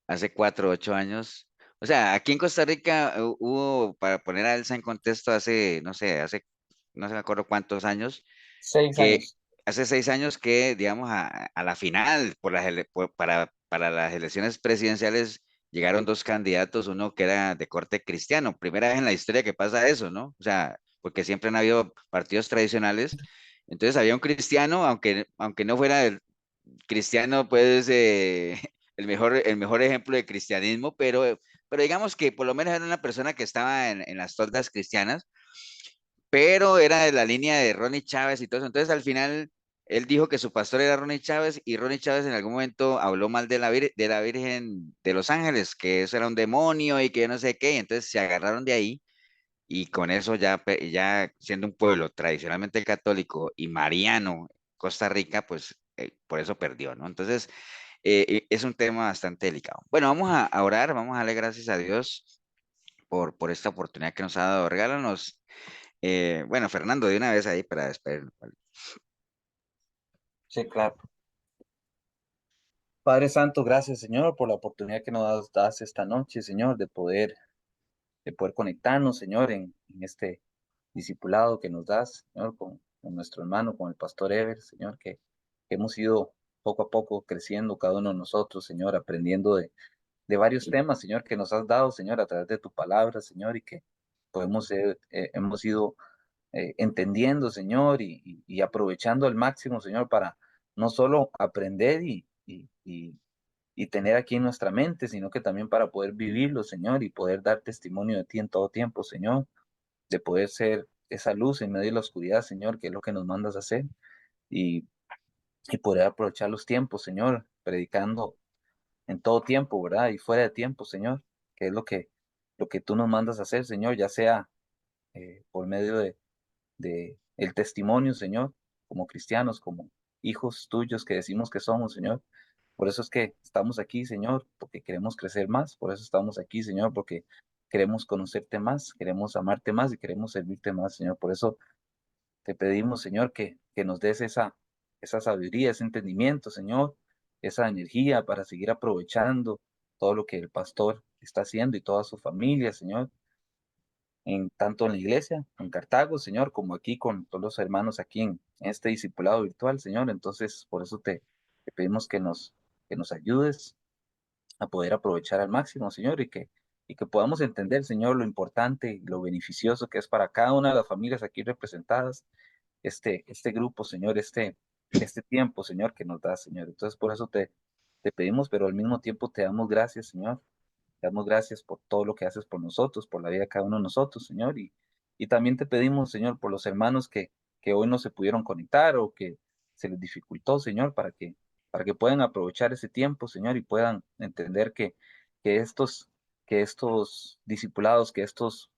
hace 4 u 8 años? O sea, aquí en Costa Rica hubo, para poner a Elsa en contexto, hace, no sé, no se me acuerdo cuántos años, 6 años. que hace 6 años que, digamos, a la final, para las elecciones presidenciales, llegaron dos candidatos, uno que era de corte cristiano. Primera vez en la historia que pasa eso, ¿no? O sea, porque siempre han habido partidos tradicionales. Entonces había un cristiano, aunque no fuera el cristiano, pues, el mejor ejemplo de cristianismo, pero digamos que por lo menos era una persona que estaba en las toldas cristianas, pero era de la línea de Ronnie Chávez y todo eso. Entonces, al final, él dijo que su pastor era Ronnie Chávez y Ronnie Chávez en algún momento habló mal de la Virgen de Los Ángeles, que eso era un demonio y que yo no sé qué. Y entonces se agarraron de ahí y con eso ya siendo un pueblo tradicionalmente católico y mariano, Costa Rica, pues por eso perdió, ¿no? Entonces, es un tema bastante delicado. Bueno, vamos a orar, vamos a darle gracias a Dios por esta oportunidad que nos ha dado. Regálanos bueno, Fernando, de una vez ahí para despedirnos. ¿Vale? Sí, claro. Padre Santo, gracias, Señor, por la oportunidad que nos das esta noche, Señor, de poder conectarnos, Señor, en este discipulado que nos das, Señor, con nuestro hermano, con el pastor Ever, Señor, que hemos ido poco a poco creciendo cada uno de nosotros, Señor, aprendiendo de varios temas, Señor, que nos has dado, Señor, a través de tu palabra, Señor, y que hemos ido entendiendo, Señor, y aprovechando al máximo, Señor, para no solo aprender y tener aquí en nuestra mente, sino que también para poder vivirlo, Señor, y poder dar testimonio de ti en todo tiempo, Señor, de poder ser esa luz en medio de la oscuridad, Señor, que es lo que nos mandas a hacer, y, y poder aprovechar los tiempos, Señor, predicando en todo tiempo, ¿verdad? Y fuera de tiempo, Señor, que es lo que tú nos mandas a hacer, Señor, ya sea por medio de el testimonio, Señor, como cristianos, como hijos tuyos que decimos que somos, Señor. Por eso es que estamos aquí, Señor, porque queremos crecer más. Por eso estamos aquí, Señor, porque queremos conocerte más, queremos amarte más y queremos servirte más, Señor. Por eso te pedimos, Señor, que nos des esa sabiduría, ese entendimiento, Señor, esa energía para seguir aprovechando todo lo que el pastor está haciendo y toda su familia, Señor, tanto en la iglesia, en Cartago, Señor, como aquí con todos los hermanos aquí en este discipulado virtual, Señor. Entonces, por eso te pedimos que nos ayudes a poder aprovechar al máximo, Señor, y que podamos entender, Señor, lo importante y lo beneficioso que es para cada una de las familias aquí representadas este grupo, Señor, este tiempo, Señor, que nos da, Señor. Entonces, por eso te pedimos, pero al mismo tiempo te damos gracias, Señor. Te damos gracias por todo lo que haces por nosotros, por la vida de cada uno de nosotros, Señor. Y también te pedimos, Señor, por los hermanos que hoy no se pudieron conectar o que se les dificultó, Señor, para que puedan aprovechar ese tiempo, Señor, y puedan entender que estos, que estos discipulados, que estos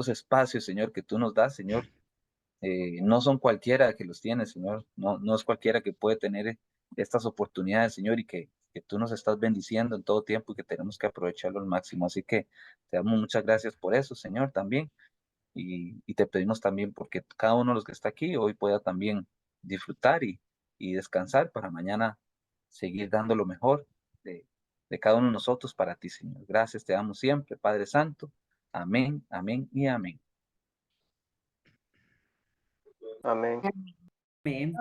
espacios, Señor, que tú nos das, Señor, no son cualquiera que los tiene, Señor. No es cualquiera que puede tener estas oportunidades, Señor, y que tú nos estás bendiciendo en todo tiempo y que tenemos que aprovecharlo al máximo. Así que te damos muchas gracias por eso, Señor, también. Y te pedimos también porque cada uno de los que está aquí hoy pueda también disfrutar y descansar para mañana seguir dando lo mejor de cada uno de nosotros para ti, Señor. Gracias, te damos siempre, Padre Santo. Amén, amén y amén. Amén. Amén.